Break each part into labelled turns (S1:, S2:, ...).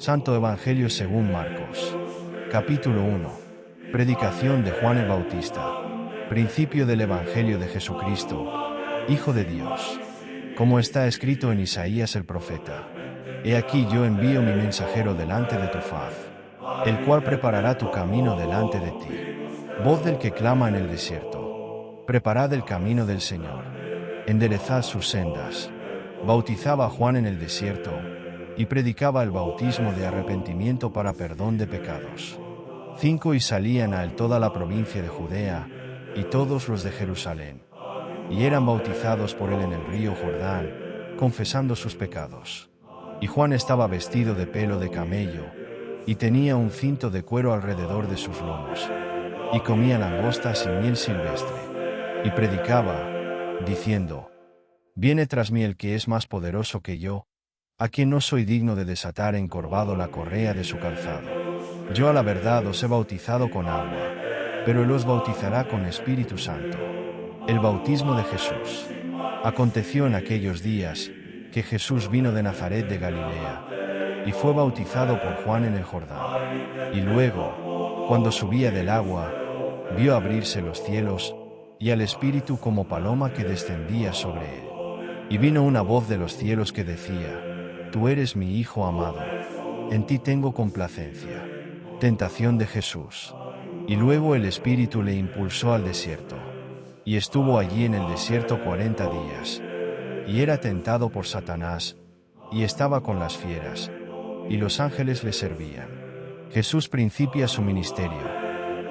S1: Santo Evangelio según Marcos. Capítulo 1. Predicación de Juan el Bautista. Principio del Evangelio de Jesucristo, Hijo de Dios. Como está escrito en Isaías el profeta: He aquí yo envío mi mensajero delante de tu faz, el cual preparará tu camino delante de ti. Voz del que clama en el desierto: Preparad el camino del Señor, enderezad sus sendas. Bautizaba Juan en el desierto, y predicaba el bautismo de arrepentimiento para perdón de pecados. 5 Y salían a él toda la provincia de Judea, y todos los de Jerusalén, y eran bautizados por él en el río Jordán, confesando sus pecados. Y Juan estaba vestido de pelo de camello, y tenía un cinto de cuero alrededor de sus lomos, y comía langostas y miel silvestre, y predicaba, diciendo: Viene tras mí el que es más poderoso que yo, a quien no soy digno de desatar encorvado la correa de su calzado. Yo a la verdad os he bautizado con agua, pero él os bautizará con Espíritu Santo. El bautismo de Jesús. Aconteció en aquellos días, que Jesús vino de Nazaret de Galilea, y fue bautizado por Juan en el Jordán. Y luego, cuando subía del agua, vio abrirse los cielos, y al Espíritu como paloma que descendía sobre él. Y vino una voz de los cielos que decía: Tú eres mi Hijo amado, en ti tengo complacencia. Tentación de Jesús. Y luego el Espíritu le impulsó al desierto, y estuvo allí en el desierto 40 días. Y era tentado por Satanás, y estaba con las fieras, y los ángeles le servían. Jesús principia su ministerio.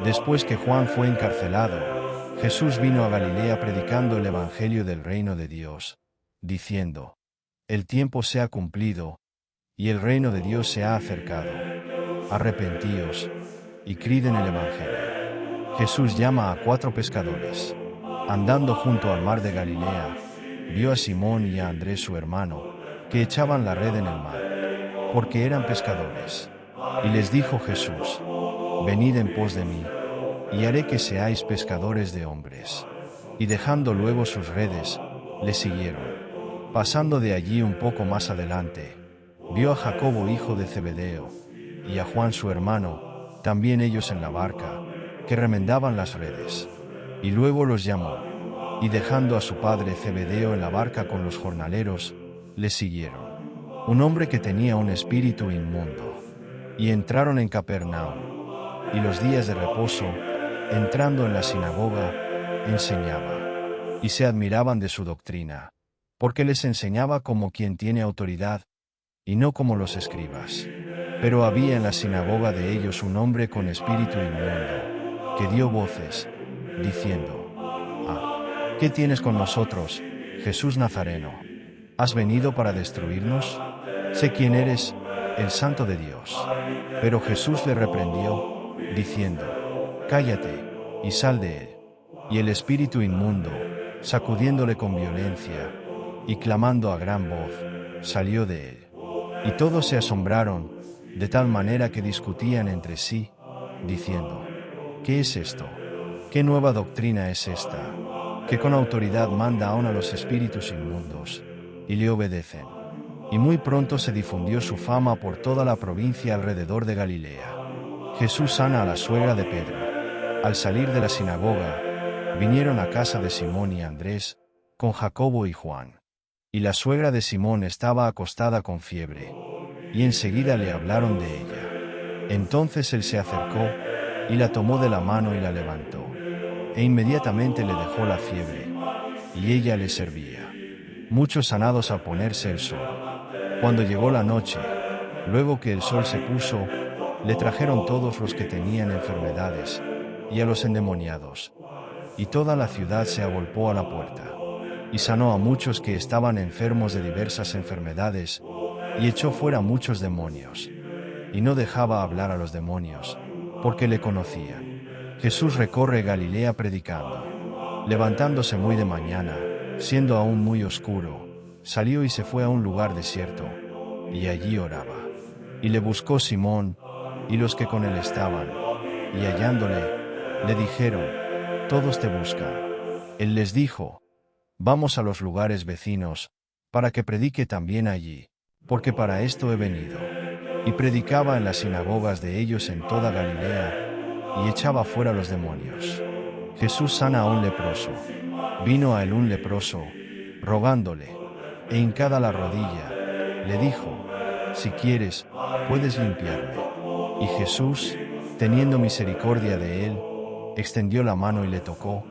S1: Después que Juan fue encarcelado, Jesús vino a Galilea predicando el Evangelio del reino de Dios, diciendo: El tiempo se ha cumplido, y el reino de Dios se ha acercado. Arrepentíos, y creed en el Evangelio. Jesús llama a 4 pescadores. Andando junto al mar de Galilea, vio a Simón y a Andrés su hermano, que echaban la red en el mar, porque eran pescadores. Y les dijo Jesús: Venid en pos de mí, y haré que seáis pescadores de hombres. Y dejando luego sus redes, le siguieron. Pasando de allí un poco más adelante, vio a Jacobo hijo de Zebedeo, y a Juan su hermano, también ellos en la barca, que remendaban las redes. Y luego los llamó, y dejando a su padre Zebedeo en la barca con los jornaleros, le siguieron. Un hombre que tenía un espíritu inmundo. Y entraron en Capernaum. Y los días de reposo, entrando en la sinagoga, enseñaba. Y se admiraban de su doctrina, porque les enseñaba como quien tiene autoridad, y no como los escribas. Pero había en la sinagoga de ellos un hombre con espíritu inmundo, que dio voces, diciendo: ¿Qué tienes con nosotros, Jesús Nazareno? ¿Has venido para destruirnos? Sé quién eres, el Santo de Dios. Pero Jesús le reprendió, diciendo: Cállate, y sal de él. Y el espíritu inmundo, sacudiéndole con violencia, y clamando a gran voz, salió de él. Y todos se asombraron, de tal manera que discutían entre sí, diciendo: ¿Qué es esto? ¿Qué nueva doctrina es esta? Que con autoridad manda aún a los espíritus inmundos, y le obedecen. Y muy pronto se difundió su fama por toda la provincia alrededor de Galilea. Jesús sana a la suegra de Pedro. Al salir de la sinagoga, vinieron a casa de Simón y Andrés, con Jacobo y Juan. Y la suegra de Simón estaba acostada con fiebre, y enseguida le hablaron de ella. Entonces él se acercó, y la tomó de la mano y la levantó. E inmediatamente le dejó la fiebre, y ella le servía. Muchos sanados al ponerse el sol. Cuando llegó la noche, luego que el sol se puso, le trajeron todos los que tenían enfermedades, y a los endemoniados. Y toda la ciudad se agolpó a la puerta. Y sanó a muchos que estaban enfermos de diversas enfermedades, y echó fuera muchos demonios. Y no dejaba hablar a los demonios, porque le conocían. Jesús recorre Galilea predicando. Levantándose muy de mañana, siendo aún muy oscuro, salió y se fue a un lugar desierto, y allí oraba. Y le buscó Simón, y los que con él estaban, y hallándole, le dijeron: Todos te buscan. Él les dijo: Vamos a los lugares vecinos, para que predique también allí, porque para esto he venido. y predicaba en las sinagogas de ellos en toda Galilea, y echaba fuera los demonios. Jesús sana a un leproso. Vino a él un leproso, rogándole, e hincada la rodilla, le dijo: si quieres, puedes limpiarme. Y Jesús, teniendo misericordia de él, extendió la mano y le tocó,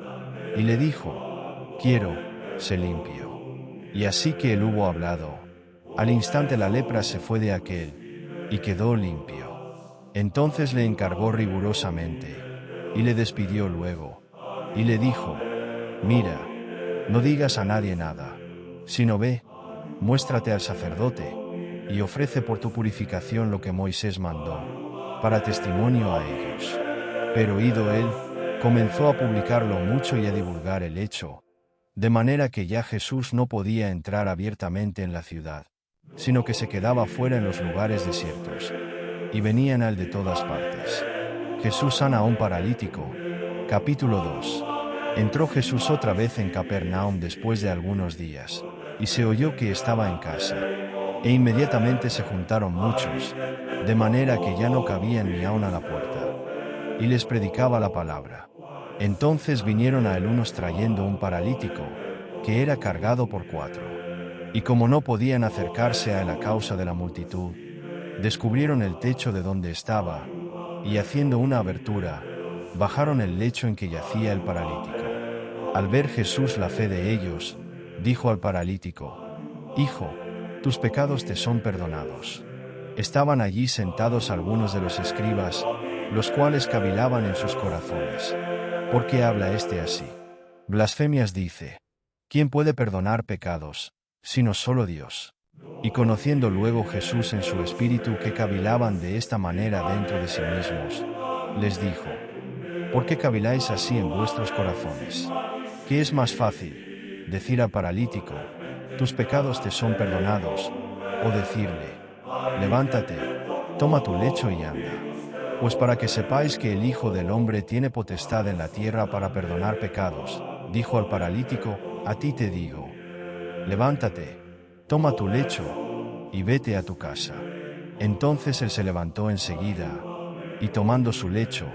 S1: y le dijo: quiero, sé limpio. Y así que él hubo hablado, al instante la lepra se fue de aquél, y quedó limpio. Entonces le encargó rigurosamente, y le despidió luego, y le dijo: mira, no digas a nadie nada, sino ve, muéstrate al sacerdote, y ofrece por tu purificación lo que Moisés mandó, para testimonio a ellos. Pero ido él, comenzó a publicarlo mucho y a divulgar el hecho, de manera que ya Jesús no podía entrar abiertamente en la ciudad, sino que se quedaba fuera en los lugares desiertos, y venían a él de todas partes. Jesús sana a un paralítico. Capítulo 2. Entró Jesús otra vez en Capernaum después de algunos días, y se oyó que estaba en casa. E inmediatamente se juntaron muchos, de manera que ya no cabían ni aun a la puerta. Y les predicaba la palabra. Entonces vinieron a él unos trayendo un paralítico, que era cargado por 4. Y como no podían acercarse a él a causa de la multitud, descubrieron el techo de donde estaba, y haciendo una abertura, bajaron el lecho en que yacía el paralítico. Al ver Jesús la fe de ellos, dijo al paralítico: hijo, tus pecados te son perdonados. Estaban allí sentados algunos de los escribas, los cuales cavilaban en sus corazones: ¿por qué habla éste así? Blasfemias dice. ¿Quién puede perdonar pecados, sino solo Dios? Y conociendo luego Jesús en su espíritu que cavilaban de esta manera dentro de sí mismos, les dijo: ¿por qué caviláis así en vuestros corazones? ¿Qué es más fácil, decir al paralítico: tus pecados te son perdonados, o decirle: levántate, toma tu lecho y anda? Pues para que sepáis que el Hijo del Hombre tiene potestad en la tierra para perdonar pecados, dijo al paralítico: a ti te digo, levántate, toma tu lecho, y vete a tu casa. Entonces él se levantó enseguida, y tomando su lecho,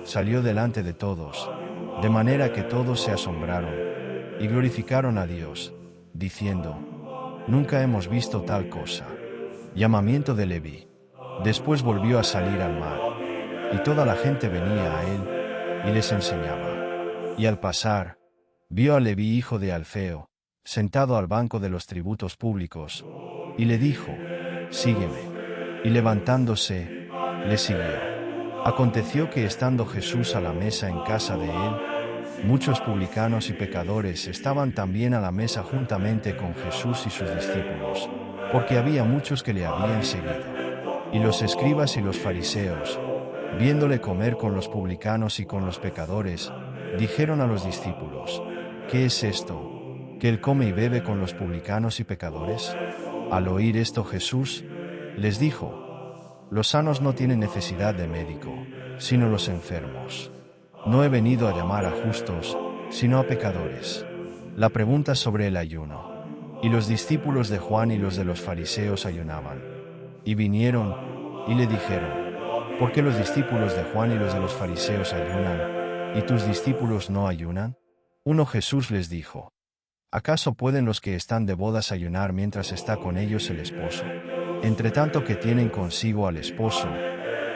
S1: salió delante de todos, de manera que todos se asombraron, y glorificaron a Dios, diciendo: nunca hemos visto tal cosa. Llamamiento de Leví. Después volvió a salir al mar, y toda la gente venía a él, y les enseñaba. Y al pasar, vio a Leví hijo de Alfeo, sentado al banco de los tributos públicos, y le dijo: sígueme. Y levantándose, le siguió. Aconteció que estando Jesús a la mesa en casa de él, muchos publicanos y pecadores estaban también a la mesa juntamente con Jesús y sus discípulos, porque había muchos que le habían seguido. Y los escribas y los fariseos, viéndole comer con los publicanos y con los pecadores, dijeron a los discípulos: ¿qué es esto, que él come y bebe con los publicanos y pecadores? Al oír esto Jesús les dijo: los sanos no tienen necesidad de médico, sino los enfermos. No he venido a llamar a justos, sino a pecadores. La pregunta sobre el ayuno. Y los discípulos de Juan y los de los fariseos ayunaban. Y vinieron, y le dijeron: ¿por qué los discípulos de Juan y los de los fariseos ayunan, y tus discípulos no ayunan? Uno Jesús les dijo: ¿acaso pueden los que están de bodas ayunar mientras está con ellos el esposo? Entre tanto que tienen consigo al esposo,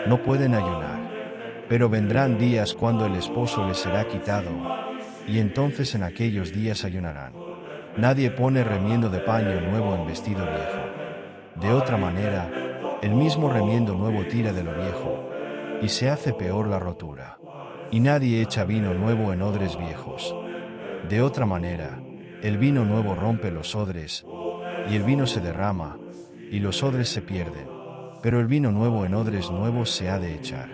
S1: no pueden ayunar. Pero vendrán días cuando el esposo les será quitado, y entonces en aquellos días ayunarán. Nadie pone remiendo de paño nuevo en vestido viejo. De otra manera, el mismo remiendo nuevo tira de lo viejo, y se hace peor la rotura. Y nadie echa vino nuevo en odres viejos. De otra manera, el vino nuevo rompe los odres, y el vino se derrama, y los odres se pierden. Pero el vino nuevo en odres nuevos se ha de echar.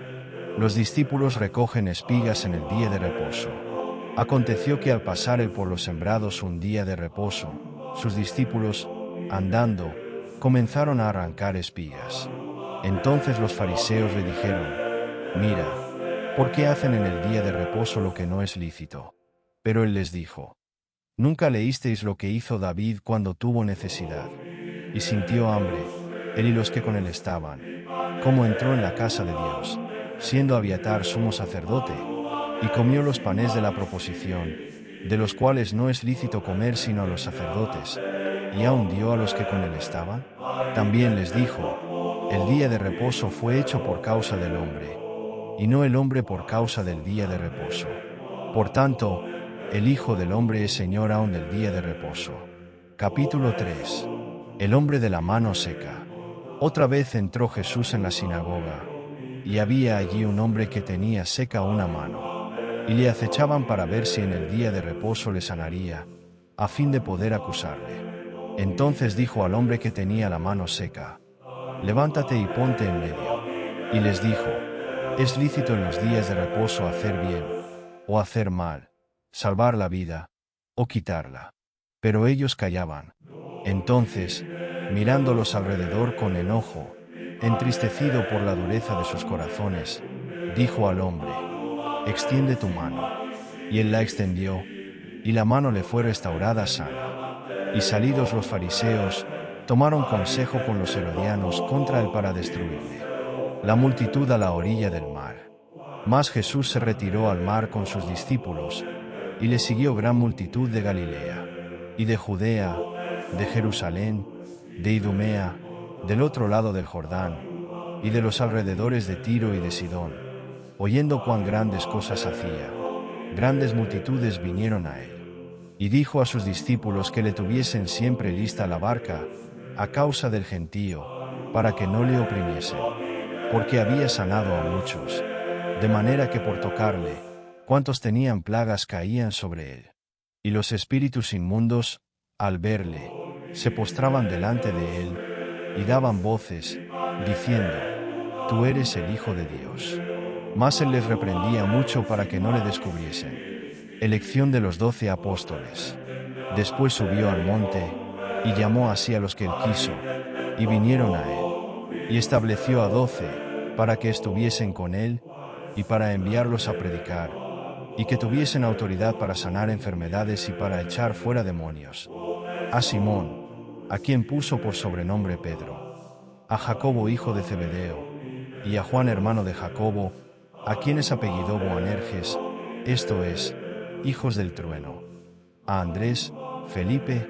S1: Los discípulos recogen espigas en el día de reposo. Aconteció que al pasar él por los sembrados un día de reposo, sus discípulos, andando, comenzaron a arrancar espigas. Entonces los fariseos le dijeron: mira, ¿por qué hacen en el día de reposo lo que no es lícito? Pero él les dijo: ¿nunca leísteis lo que hizo David cuando tuvo necesidad, y sintió hambre, él y los que con él estaban, cómo entró en la casa de Dios, siendo Abiatar sumo sacerdote, y comió los panes de la proposición, de los cuales no es lícito comer sino a los sacerdotes, y aun dio a los que con él estaban. También les dijo: el día de reposo fue hecho por causa del hombre, y no el hombre por causa del día de reposo. Por tanto, el Hijo del Hombre es Señor aun del día de reposo. Capítulo 3. El hombre de la mano seca. Otra vez entró Jesús en la sinagoga, y había allí un hombre que tenía seca una mano, y le acechaban para ver si en el día de reposo le sanaría, a fin de poder acusarle. Entonces dijo al hombre que tenía la mano seca: levántate y ponte en medio. Y les dijo: ¿es lícito en los días de reposo hacer bien, o hacer mal, salvar la vida, o quitarla? Pero ellos callaban. Entonces, mirándolos alrededor con enojo, entristecido por la dureza de sus corazones, dijo al hombre: extiende tu mano. Y él la extendió, y la mano le fue restaurada sana. Y salidos los fariseos, tomaron consejo con los herodianos contra él para destruirle. La multitud a la orilla del mar. Mas Jesús se retiró al mar con sus discípulos, y le siguió gran multitud de Galilea, y de Judea, de Jerusalén, de Idumea, del otro lado del Jordán, y de los alrededores de Tiro y de Sidón. Oyendo cuán grandes cosas hacía, grandes multitudes vinieron a él. Y dijo a sus discípulos que le tuviesen siempre lista la barca, a causa del gentío, para que no le oprimiesen, porque había sanado a muchos, de manera que por tocarle, cuantos tenían plagas caían sobre él. Y los espíritus inmundos, al verle, se postraban delante de él, y daban voces, diciendo: tú eres el Hijo de Dios. Mas él les reprendía mucho para que no le descubriesen. Elección de los 12 apóstoles. Después subió al monte, y llamó así a los que él quiso, y vinieron a él. Y estableció a 12, para que estuviesen con él, y para enviarlos a predicar, y que tuviesen autoridad para sanar enfermedades y para echar fuera demonios. A Simón, a quien puso por sobrenombre Pedro, a Jacobo hijo de Zebedeo, y a Juan hermano de Jacobo, a quienes apellidó Boanerges, esto es, hijos del trueno, a Andrés, Felipe,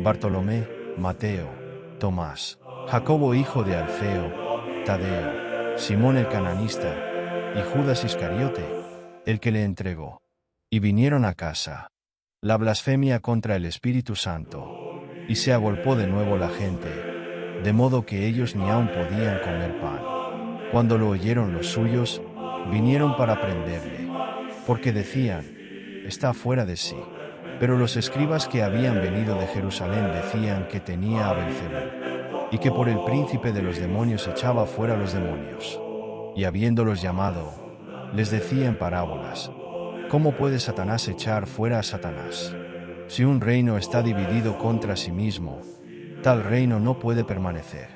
S1: Bartolomé, Mateo, Tomás, Jacobo hijo de Alfeo, Tadeo, Simón el cananista, y Judas Iscariote, el que le entregó. Y vinieron a casa. La blasfemia contra el Espíritu Santo. Y se agolpó de nuevo la gente, de modo que ellos ni aun podían comer pan. Cuando lo oyeron los suyos, vinieron para prenderle, porque decían: está fuera de sí. Pero los escribas que habían venido de Jerusalén decían que tenía a Belcebú, y que por el príncipe de los demonios echaba fuera los demonios. Y habiéndolos llamado, les decía en parábolas: ¿cómo puede Satanás echar fuera a Satanás? Si un reino está dividido contra sí mismo, tal reino no puede permanecer.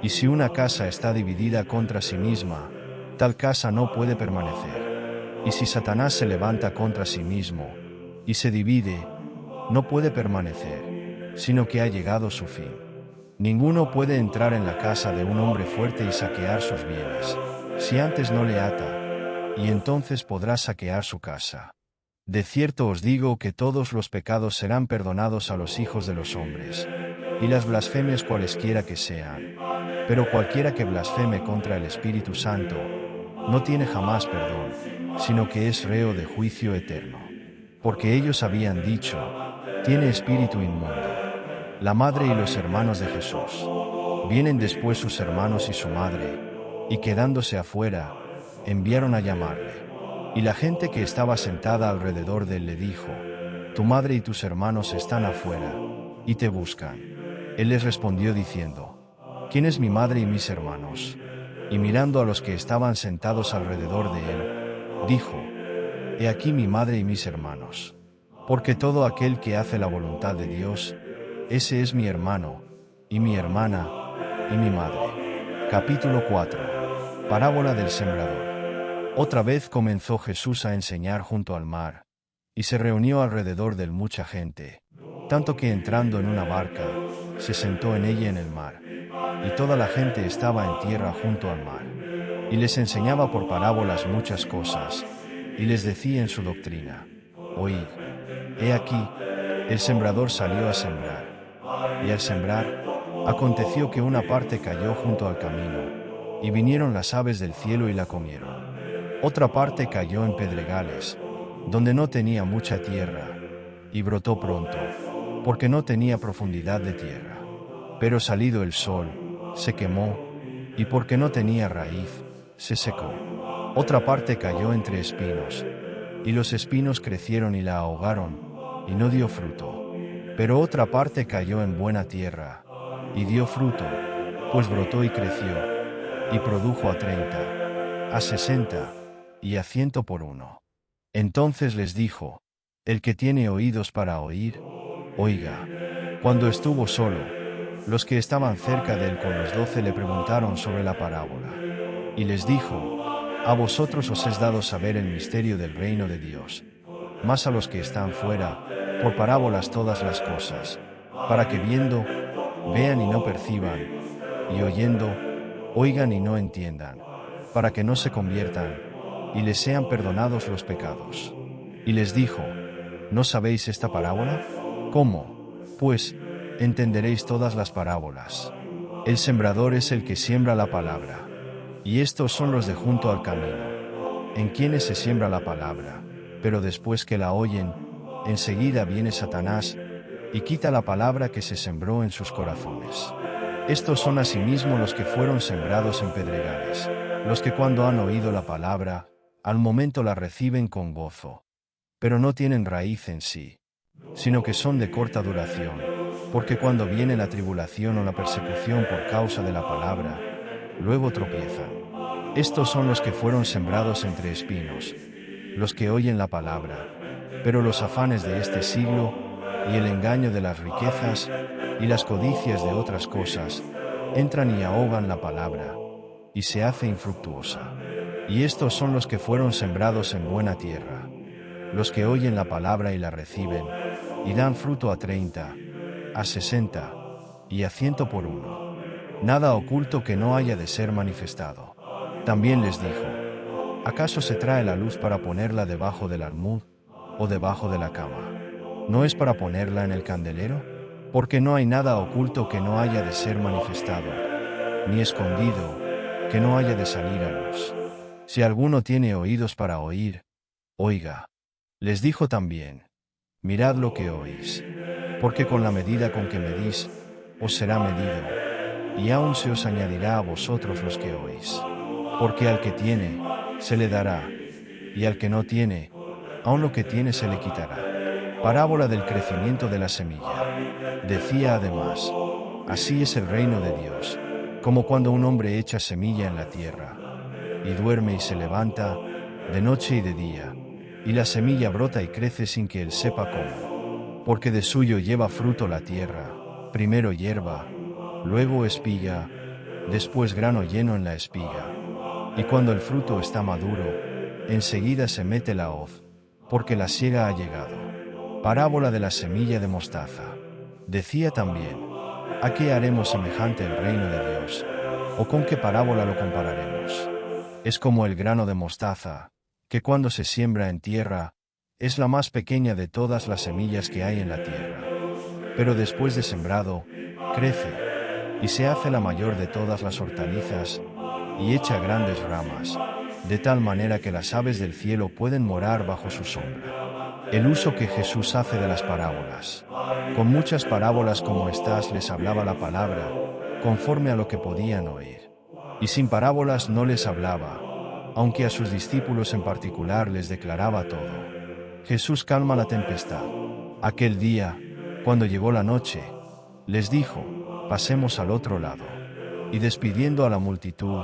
S1: Y si una casa está dividida contra sí misma, tal casa no puede permanecer. Y si Satanás se levanta contra sí mismo, y se divide, no puede permanecer, sino que ha llegado su fin. Ninguno puede entrar en la casa de un hombre fuerte y saquear sus bienes, si antes no le ata, y entonces podrá saquear su casa. De cierto os digo que todos los pecados serán perdonados a los hijos de los hombres, y las blasfemias cualesquiera que sean. Pero cualquiera que blasfeme contra el Espíritu Santo, no tiene jamás perdón, sino que es reo de juicio eterno. Porque ellos habían dicho: tiene espíritu inmundo. La madre y los hermanos de Jesús. Vienen después sus hermanos y su madre, y quedándose afuera, enviaron a llamarle. Y la gente que estaba sentada alrededor de él le dijo: tu madre y tus hermanos están afuera, y te buscan. Él les respondió diciendo: ¿quién es mi madre y mis hermanos? Y mirando a los que estaban sentados alrededor de él, dijo: he aquí mi madre y mis hermanos. Porque todo aquel que hace la voluntad de Dios, ese es mi hermano, y mi hermana, y mi madre. Capítulo 4. Parábola del sembrador. Otra vez comenzó Jesús a enseñar junto al mar, y se reunió alrededor de él mucha gente, tanto que entrando en una barca, se sentó en ella en el mar. y toda la gente estaba en tierra junto al mar. Y les enseñaba por parábolas muchas cosas, y les decía en su doctrina: Oíd, he aquí, el sembrador salió a sembrar. Y al sembrar, aconteció que una parte cayó junto al camino, y vinieron las aves del cielo y la comieron. Otra parte cayó en pedregales, donde no tenía mucha tierra, y brotó pronto, porque no tenía profundidad de tierra. Pero salido el sol, se quemó, y porque no tenía raíz, se secó. Otra parte cayó entre espinos, y los espinos crecieron y la ahogaron, y no dio fruto. Pero otra parte cayó en buena tierra, y dio fruto, pues brotó y creció, y produjo a 30, a 60, y a 100 por uno. Entonces les dijo: El que tiene oídos para oír, oiga. Cuando estuvo solo, los que estaban cerca de él con los 12 le preguntaron sobre la parábola. Y les dijo: A vosotros os es dado saber el misterio del reino de Dios, mas a los que están fuera, por parábolas todas las cosas, para que viendo, vean y no perciban, y oyendo, oigan y no entiendan, para que no se conviertan, y les sean perdonados los pecados. Y les dijo: ¿No sabéis esta parábola? ¿Cómo, pues, entenderéis todas las parábolas? El sembrador es el que siembra la palabra. Y estos son los de junto al camino, en quienes se siembra la palabra, pero después que la oyen, enseguida viene Satanás, y quita la palabra que se sembró en sus corazones. Estos son asimismo los que fueron sembrados en pedregales, los que cuando han oído la palabra, al momento la reciben con gozo, pero no tienen raíz en sí, sino que son de corta duración, porque cuando viene la tribulación o la persecución por causa de la palabra, luego tropiezan. Estos son los que fueron sembrados entre espinos, los que oyen la palabra, pero los afanes de este siglo, y el engaño de las riquezas, y las codicias de otras cosas, entran y ahogan la palabra, y se hace infructuosa. Y estos son los que fueron sembrados en buena tierra, los que oyen la palabra y la reciben, y dan fruto a 30, a 60, y a 100 por uno. Nada oculto que no haya de ser manifestado. También les dijo: ¿Acaso se trae la luz para ponerla debajo del almud, o debajo de la cama? ¿No es para ponerla en el candelero? Porque no hay nada oculto que no haya de ser manifestado, ni escondido, que no haya de salir a luz. Si alguno tiene oídos para oír, oiga. Les dijo también: Mirad lo que oís, porque con la medida con que medís, os será medido, y aún se os añadirá a vosotros los que oís. Porque al que tiene, se le dará, y al que no tiene, aun lo que tiene se le quitará. Parábola del crecimiento de la semilla. Decía además: Así es el reino de Dios, como cuando un hombre echa semilla en la tierra, y duerme y se levanta, de noche y de día, y la semilla brota y crece sin que él sepa cómo. Porque de suyo lleva fruto la tierra, primero hierba, luego espiga, después grano lleno en la espiga. Y cuando el fruto está maduro, enseguida se mete la hoz, porque la siega ha llegado. Parábola de la semilla de mostaza. Decía también: ¿A qué haremos semejante el reino de Dios? ¿O con qué parábola lo compararemos? Es como el grano de mostaza, que cuando se siembra en tierra, es la más pequeña de todas las semillas que hay en la tierra. Pero después de sembrado, crece, y se hace la mayor de todas las hortalizas, y echa grandes ramas, de tal manera que las aves del cielo pueden morar bajo su sombra. El uso que Jesús hace de las parábolas. Con muchas parábolas como estas les hablaba la palabra, conforme a lo que podían oír. Y sin parábolas no les hablaba, aunque a sus discípulos en particular les declaraba todo. Jesús calma la tempestad. Aquel día, cuando llegó la noche, les dijo: Pasemos al otro lado. Y despidiendo a la multitud,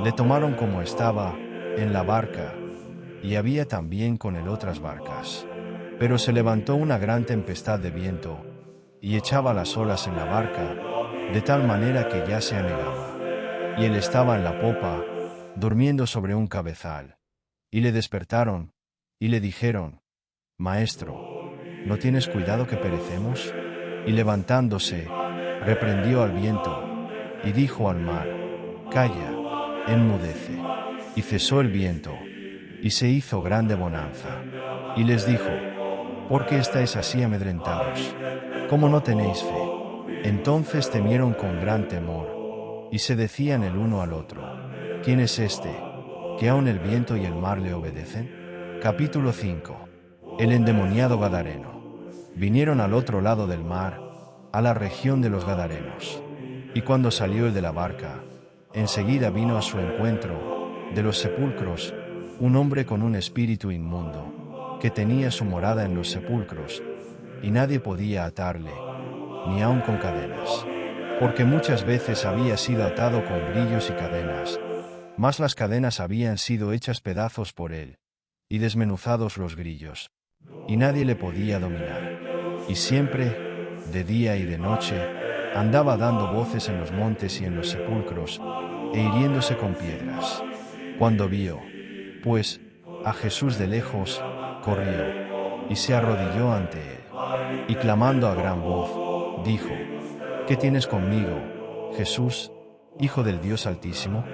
S1: le tomaron como estaba, en la barca, y había también con él otras barcas. Pero se levantó una gran tempestad de viento, y echaba las olas en la barca, de tal manera que ya se anegaba. Y él estaba en la popa, durmiendo sobre un cabezal. Y le despertaron, y le dijeron: Maestro, ¿no tienes cuidado que perecemos? Y levantándose, reprendió al viento, y dijo al mar: «Calla, enmudece». Y cesó el viento, y se hizo grande bonanza. Y les dijo: «¿Por qué estáis así amedrentados? ¿Cómo no tenéis fe?». Entonces temieron con gran temor, y se decían el uno al otro: «¿Quién es este, que aun el viento y el mar le obedecen?». Capítulo 5. El endemoniado Gadareno. Vinieron al otro lado del mar, a la región de los Gadarenos. Y cuando salió el de la barca, enseguida vino a su encuentro, de los sepulcros, un hombre con un espíritu inmundo, que tenía su morada en los sepulcros, y nadie podía atarle, ni aun con cadenas, porque muchas veces había sido atado con grillos y cadenas, mas las cadenas habían sido hechas pedazos por él, y desmenuzados los grillos, y nadie le podía dominar. Y siempre, de día y de noche, andaba dando voces en los montes y en los sepulcros, e hiriéndose con piedras. Cuando vio, pues, a Jesús de lejos, corrió, y se arrodilló ante él, y clamando a gran voz, dijo: «¿Qué tienes conmigo, Jesús, Hijo del Dios Altísimo?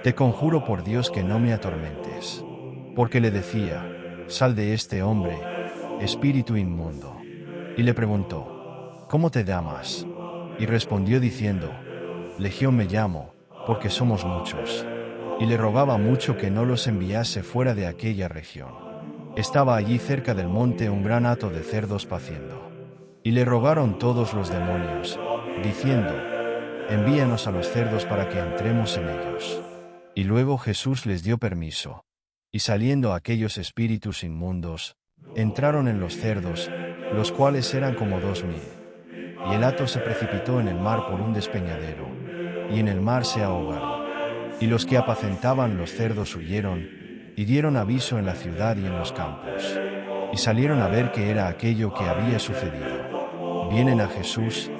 S1: Te conjuro por Dios que no me atormentes». Porque le decía: «Sal de este hombre, espíritu inmundo». Y le preguntó: «¿Cómo te llamas?». Y respondió diciendo: «Legión me llamo, porque somos muchos». Y le rogaba mucho que no los enviase fuera de aquella región. Estaba allí cerca del monte un gran hato de cerdos paciendo. Y le rogaron todos los demonios, diciendo: «Envíanos a los cerdos para que entremos en ellos». Y luego Jesús les dio permiso. Y saliendo aquellos espíritus inmundos, entraron en los cerdos, los cuales eran como 2000. Y el hato se precipitó en el mar por un despeñadero, y en el mar se ahogaron. Y los que apacentaban los cerdos huyeron, y dieron aviso en la ciudad y en los campos. Y salieron a ver qué era aquello que había sucedido. Vienen a Jesús,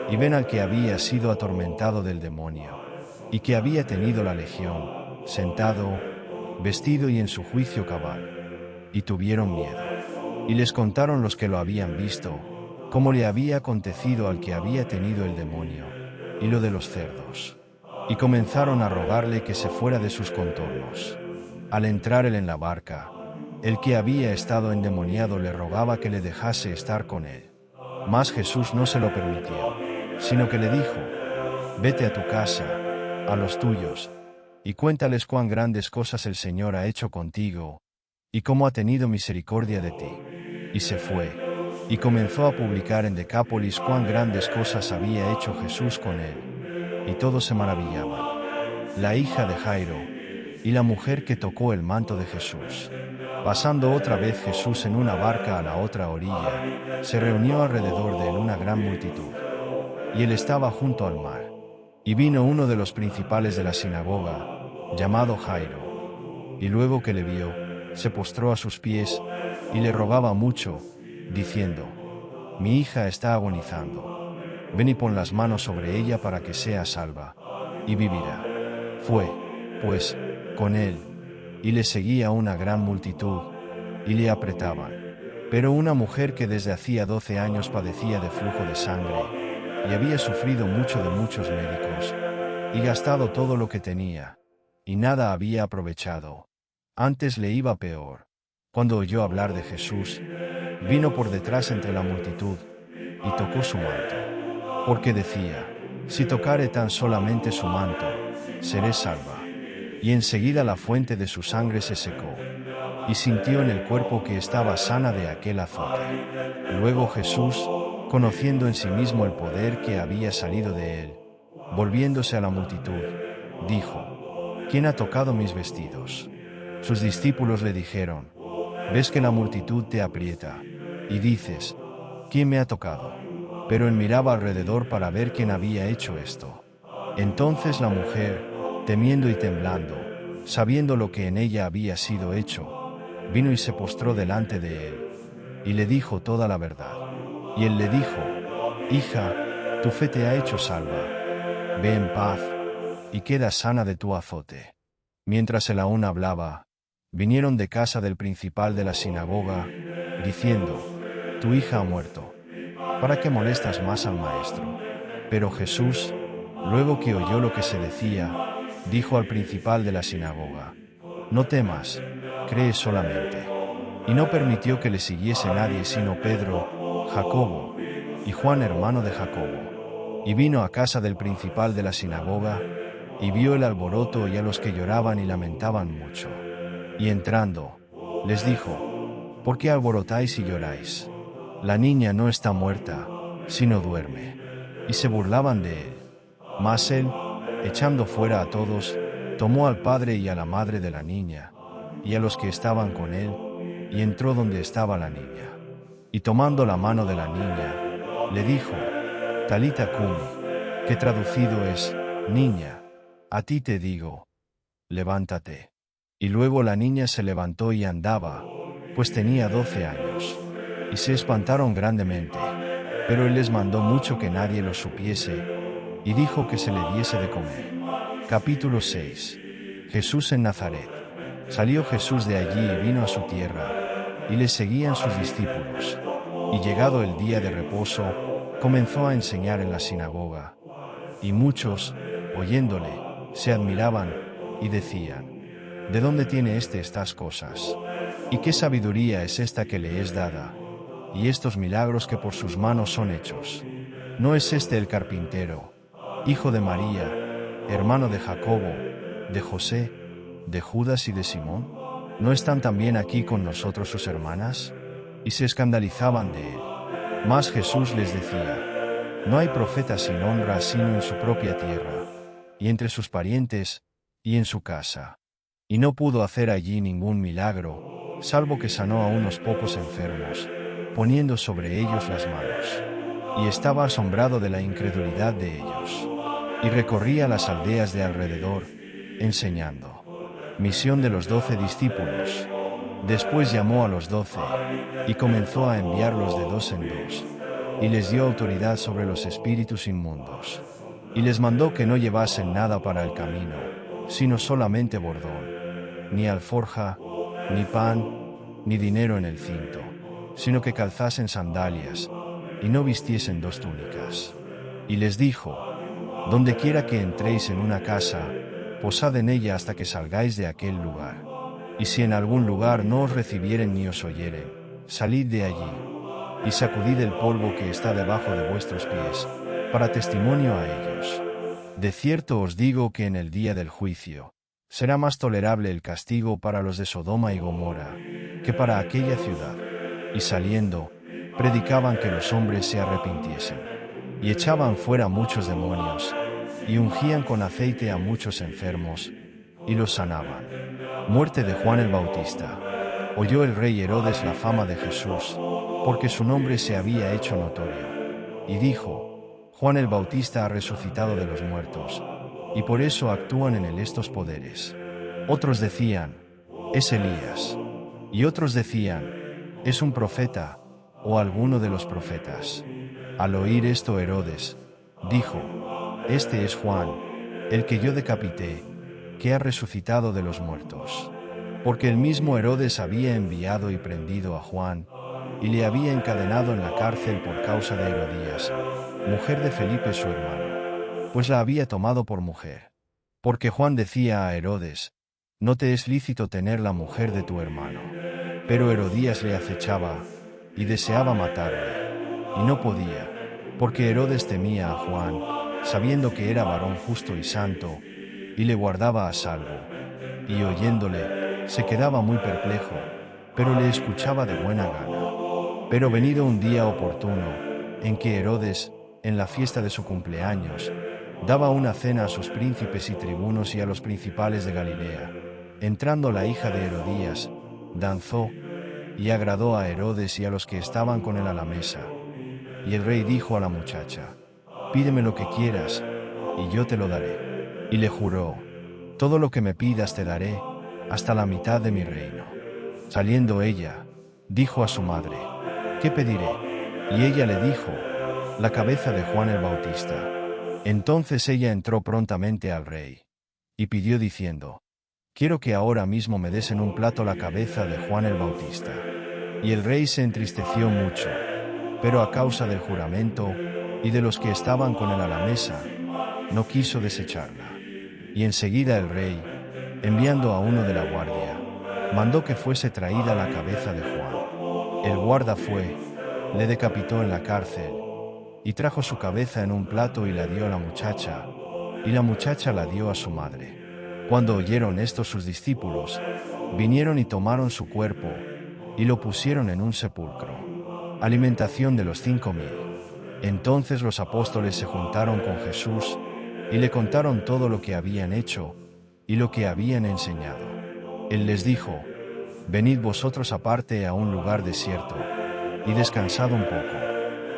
S1: y ven al que había sido atormentado del demonio, y que había tenido la legión, sentado, vestido y en su juicio cabal. Y tuvieron miedo. Y les contaron los que lo habían visto, cómo le había acontecido al que había tenido el demonio, y lo de los cerdos. Y comenzaron a rogarle que se fuera de sus contornos. Al entrar él en la barca, el que había estado endemoniado le rogaba que le dejase estar con él. Mas Jesús no se lo permitió, sino que le dijo: «Vete a tu casa, a los tuyos, y cuéntales cuán grandes cosas el Señor ha hecho contigo, y cómo ha tenido misericordia de ti». Y se fue, y comenzó a publicar en Decápolis cuán grandes cosas había hecho Jesús con él. Y todos se maravillaban. La hija de Jairo, y la mujer que tocó el manto de Jesús. Pasando otra vez Jesús en una barca a la otra orilla, se reunió alrededor de él una gran multitud. Y él estaba junto al mar. Y vino uno de los principales de la sinagoga, llamado Jairo. Y luego que le vio, se postró a sus pies, y le rogaba mucho, diciendo: «Mi hija está agonizando. Ven y pon las manos sobre ella para que sea salva, y vivirá». Fue, pues, con él, y le seguía una gran multitud, y le apretaban. Pero una mujer que desde hacía 12 años padecía de flujo de sangre, y había sufrido mucho de muchos médicos, y gastado todo lo que tenía, y nada había aprovechado, antes le iba peor. Cuando oyó hablar de Jesús, vino por detrás entre la multitud, y tocó su manto. Porque decía: «Si tocare tan solamente su manto, seré salva». Y enseguida la fuente de su sangre se secó, y sintió en el cuerpo que estaba sana de aquel azote. Luego Jesús, conociendo en sí mismo el poder que había salido de él, volviéndose a la multitud, dijo: «¿Quién ha tocado mis vestidos?». Sus discípulos le dijeron: «Ves que la multitud te aprieta, y dices: ¿Quién me ha tocado?». Pero él miraba alrededor para ver quién había hecho esto. Entonces la mujer, temiendo y temblando, sabiendo lo que en ella había sido hecho, vino y se postró delante de él, y le dijo toda la verdad. Y él le dijo: «Hija, tu fe te ha hecho salva. Ve en paz, y queda sana de tu azote». Mientras él aún hablaba, vinieron de casa del principal de la sinagoga, diciendo: «Tu hija ha muerto. ¿Para qué molestas más al maestro?». Pero Jesús, Luego que oyó lo que se decía, dijo al principal de la sinagoga: No temas, cree solamente. Y no permitió que le siguiese nadie sino Pedro, Jacobo y Juan, hermano de Jacobo. Y vino a casa del principal de la sinagoga, y vio el alboroto y a los que lloraban y lamentaban mucho. Y entrando, les dijo: ¿Por qué alborotáis y lloráis? La niña no está muerta, sino duerme. Y se burlaban de él. Mas él, echando fuera a todos, tomó al padre y a la madre de la niña, y a los que estaban con él, y entró donde estaba la niña. Y tomando la mano de la niña, le dijo: Talita cumi, que traducido es: Niña, a ti te digo, levántate. Y luego la niña se levantó y andaba, pues tenía 12 años. Y se espantaron grandemente, pero él les mandó mucho que nadie lo supiese, y dijo que se le diese de comer. Capítulo 6. Jesús en Nazaret. Salió Jesús de allí y vino a su tierra, y le seguían sus discípulos. Y llegado el día de reposo, comenzó a enseñar en la sinagoga. Y muchos, oyéndole, se admiraban, y decían: ¿De dónde tiene estas cosas? ¿Y qué sabiduría es esta que le es dada? Y estos milagros que por sus manos son hechos. ¿No es este el carpintero, hijo de María, hermano de Jacobo, de José, de Judas y de Simón? ¿No están también aquí con nosotros sus hermanas? Y se escandalizaban de él. Mas Jesús les decía: No hay profeta sin honra sino en su propia tierra, y entre sus parientes, y en su casa. Y no pudo hacer allí ningún milagro, salvo que sanó a unos pocos enfermos, poniendo sobre ellos las manos. Y estaba asombrado de la incredulidad de ellos. Y recorría las aldeas de alrededor, enseñando. Misión de los 12 discípulos. Después llamó a los 12, y comenzó a enviarlos de dos en dos, y les dio autoridad sobre los espíritus inmundos. Y les mandó que no llevasen nada para el camino, sino solamente bordón, ni alforja, ni pan, ni dinero en el cinto, sino que calzasen sandalias, y no vistiesen dos túnicas. Y les dijo: Donde quiera que entréis en una casa, posad en ella hasta que salgáis de aquel lugar. Y si en algún lugar no os recibieren ni os oyeren, salid de allí, y sacudid el polvo que está debajo de vuestros pies, para testimonio a ellos. De cierto os digo que en el día del juicio, será más tolerable el castigo para los de Sodoma y Gomorra, que para aquella ciudad. Y saliendo, predicaban que los hombres se arrepintiesen. Y echaban fuera muchos demonios, y ungían con aceite a muchos enfermos, y los sanaban. Muerte de Juan el Bautista. Oyó el rey Herodes la fama de Jesús, porque su nombre se había hecho notorio. Y dijo: Juan el Bautista ha resucitado de los muertos, y por eso actúan en él estos poderes. Otros decían: es Elías. Y otros decían: es un profeta, o alguno de los profetas. Al oír esto Herodes dijo: Este es Juan, el que yo decapité, que ha resucitado de los muertos. Porque el mismo Herodes había enviado y prendido a Juan, y le había encadenado en la cárcel por causa de Herodías, mujer de Felipe su hermano, pues la había tomado por mujer. Porque Juan decía a Herodes: No te es lícito tener la mujer de tu hermano. Pero Herodías le acechaba, y deseaba matarle, y no podía, porque Herodes temía a Juan, sabiendo que era varón justo y santo, y le guardaba a salvo. Y oyéndole, se quedaba muy perplejo, pero le escuchaba de buena gana. Pero venido un día oportuno, en que Herodes, en la fiesta de su cumpleaños, daba una cena a sus príncipes y tribunos y a los principales de Galilea, entrando la hija de Herodías, danzó, y agradó a Herodes y a los que estaban con él a la mesa. Y el rey dijo a la muchacha: Pídeme lo que quieras, y yo te lo daré. Y le juró: Todo lo que me pidas te daré, hasta la mitad de mi reino. Saliendo ella, dijo a su madre: ¿Qué pediré? Y ella le dijo: La cabeza de Juan el Bautista. Entonces ella entró prontamente al rey, y pidió diciendo: Quiero que ahora mismo me des en un plato la cabeza de Juan el Bautista. Y el rey se entristeció mucho, pero a causa del juramento, y de los que estaban con él a la mesa, no quiso desecharla. Y enseguida el rey, enviando a uno de la guardia, mandó que fuese traída la cabeza de Juan. El guarda fue, le decapitó en la cárcel, y trajo su cabeza en un plato y la dio a la muchacha, y la muchacha la dio a su madre. Cuando oyeron esto sus discípulos, vinieron y tomaron su cuerpo, y lo pusieron en un sepulcro. Alimentación de los 5000. Entonces los apóstoles se juntaron con Jesús, y le contaron todo lo que habían hecho, y lo que habían enseñado. Él les dijo: Venid vosotros aparte a un lugar desierto, y descansad un poco,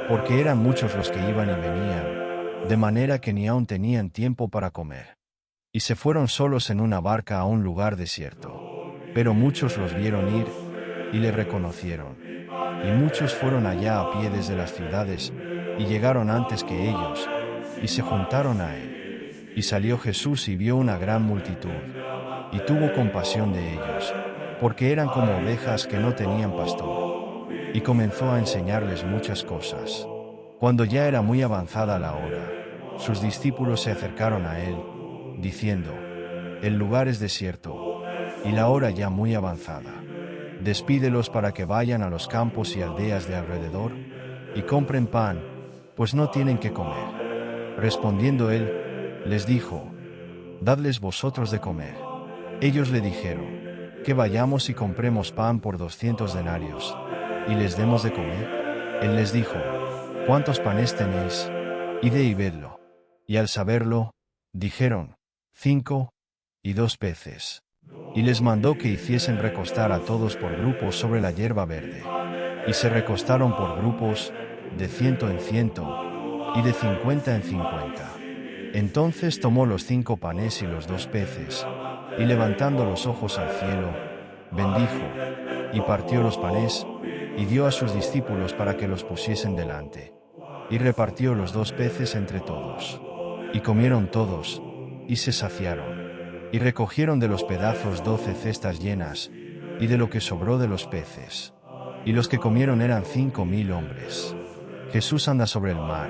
S1: porque eran muchos los que iban y venían, de manera que ni aun tenían tiempo para comer. Y se fueron solos en una barca a un lugar desierto. Pero muchos los vieron ir, y le reconocieron. Y muchos fueron allá a pie desde las ciudades, y llegaron antes que ellos, y se juntaron a él. Y salió Jesús y vio una gran multitud, y tuvo compasión de ellos, porque eran como ovejas que no tenían pastor. Y comenzó a enseñarles muchas cosas. Cuando ya era muy avanzada la hora, sus discípulos se acercaron a él, diciendo: El lugar es desierto, y la hora ya muy avanzada. Despídelos para que vayan a los campos y aldeas de alrededor, y compren pan, pues no tienen qué comer. Respondiendo él, les dijo: Dadles vosotros de comer. Ellos le dijeron: Que vayamos y compremos pan por 200 denarios, y les demos de comer. Él les dijo: ¿Cuántos panes tenéis? Id y vedlo. Y al saberlo, dijeron: 5, y 2 peces. Y les mandó que hiciesen recostar a todos por grupos sobre la hierba verde. Y se recostaron por grupos, de 100 en 100, y de 50 en 50. Entonces tomó los 5 panes y los 2 peces, y levantando los ojos al cielo, bendijo, y partió los panes, y dio a sus discípulos para que los pusiesen delante. Y repartió los 2 peces entre todos. Y comieron todos, y se saciaron. Y recogieron de los pedazos 12 cestas llenas, y de lo que sobró de los peces. Y los que comieron eran 5000 hombres. Jesús anda sobre el mar.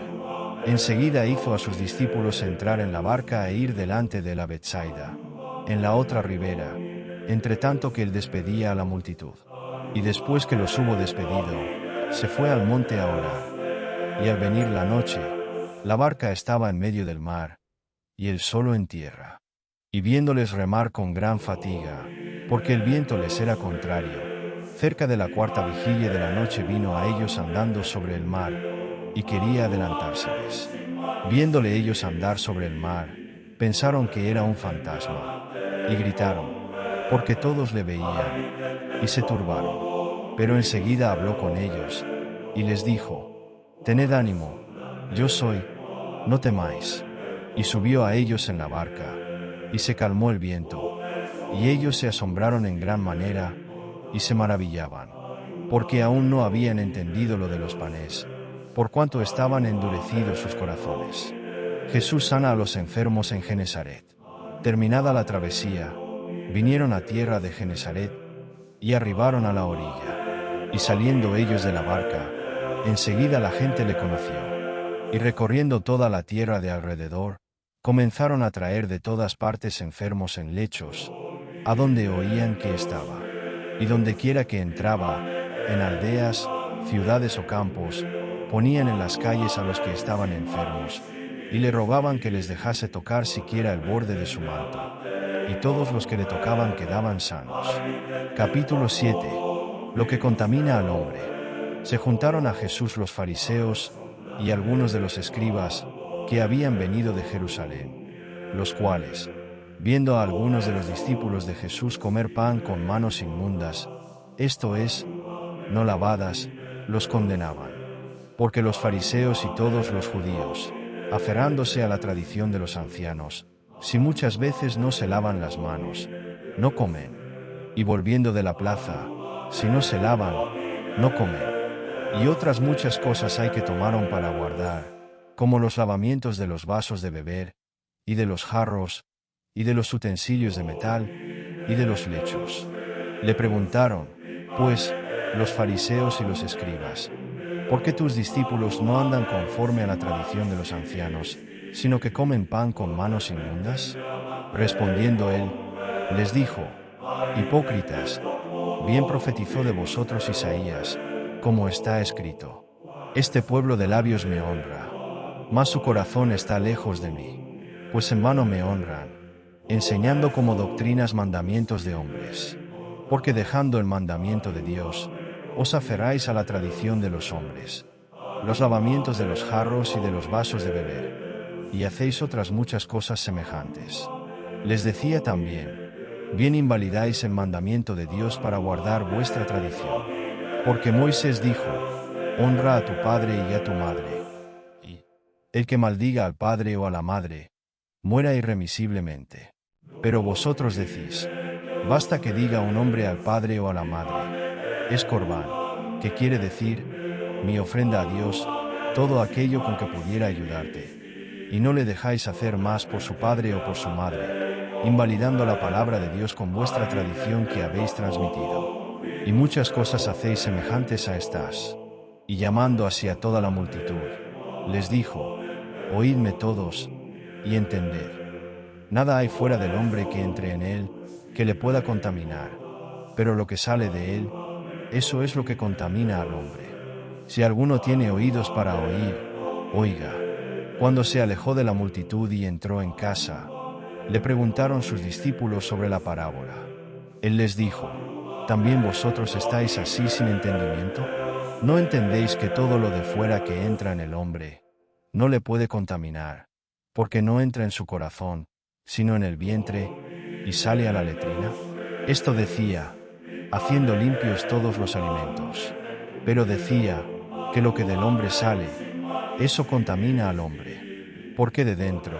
S1: Enseguida hizo a sus discípulos entrar en la barca e ir delante de la Betsaida, en la otra ribera, entre tanto que él despedía a la multitud. Y después que los hubo despedido, se fue al monte a orar. Y al venir la noche, la barca estaba en medio del mar, y él solo en tierra. Y viéndoles remar con gran fatiga, porque el viento les era contrario, cerca de la 4ª vigilia de la noche vino a ellos andando sobre el mar, y quería adelantárseles. Viéndole ellos andar sobre el mar, pensaron que era un fantasma, y gritaron, porque todos le veían, y se turbaron. Pero enseguida habló con ellos, y les dijo: Tened ánimo, yo soy, no temáis. Y subió a ellos en la barca, y se calmó el viento, y ellos se asombraron en gran manera, y se maravillaban, porque aún no habían entendido lo de los panes, por cuanto estaban endurecidos sus corazones. Jesús sana a los enfermos en Genesaret. Terminada la travesía, vinieron a tierra de Genesaret, y arribaron a la orilla. Y saliendo ellos de la barca, enseguida la gente le conoció. Y recorriendo toda la tierra de alrededor, comenzaron a traer de todas partes enfermos en lechos, a donde oían que estaba. Y dondequiera que entraba, en aldeas, ciudades o campos, ponían en las calles a los que estaban enfermos, y le rogaban que les dejase tocar siquiera el borde de su manto. Y todos los que le tocaban quedaban sanos. Capítulo 7. Lo que contamina al hombre. Se juntaron a Jesús los fariseos, y algunos de los escribas, que habían venido de Jerusalén, los cuales, viendo a algunos de los discípulos de Jesús comer pan con manos inmundas, esto es, no lavadas, los condenaban. Porque los fariseos y todos los judíos, aferrándose a la tradición de los ancianos, si muchas veces no se lavan las manos, no comen. Y volviendo de la plaza, si no se lavan, no comen. Y otras muchas cosas hay que tomaron para guardar, como los lavamientos de los vasos de beber, y de los jarros, y de los utensilios de metal, y de los lechos. Le preguntaron, pues, los fariseos y los escribas: ¿Por qué tus discípulos no andan conforme a la tradición de los ancianos, sino que comen pan con manos inmundas? Respondiendo él, les dijo: Hipócritas, bien profetizó de vosotros Isaías, como está escrito: Este pueblo de labios me honra, mas su corazón está lejos de mí, pues en vano me honran, enseñando como doctrinas mandamientos de hombres. Porque dejando el mandamiento de Dios, os aferráis a la tradición de los hombres, los lavamientos de los jarros y de los vasos de beber, y hacéis otras muchas cosas semejantes. Les decía también: bien invalidáis el mandamiento de Dios para guardar vuestra tradición. Porque Moisés dijo: honra a tu padre y a tu madre, y el que maldiga al padre o a la madre, muera irremisiblemente. Pero vosotros decís: basta que diga un hombre al padre o a la madre, es corbán, que quiere decir, mi ofrenda a Dios, todo aquello con que pudiera ayudarte, y no le dejáis hacer más por su padre o por su madre, invalidando la palabra de Dios con vuestra tradición que habéis transmitido. Y muchas cosas hacéis semejantes a estas. Y llamando así a toda la multitud, les dijo: oídme todos, y entended. Nada hay fuera del hombre que entre en él, que le pueda contaminar, pero lo que sale de él, eso es lo que contamina al hombre. Si alguno tiene oídos para oír, oiga. Cuando se alejó de la multitud y entró en casa, le preguntaron sus discípulos sobre la parábola. Él les dijo: ¿también vosotros estáis así sin entendimiento? ¿No entendéis que todo lo de fuera que entra en el hombre no le puede contaminar, porque no entra en su corazón, sino en el vientre, y sale a la letrina? Esto decía, haciendo limpios todos los alimentos. Pero decía que lo que del hombre sale, eso contamina al hombre. Porque de dentro,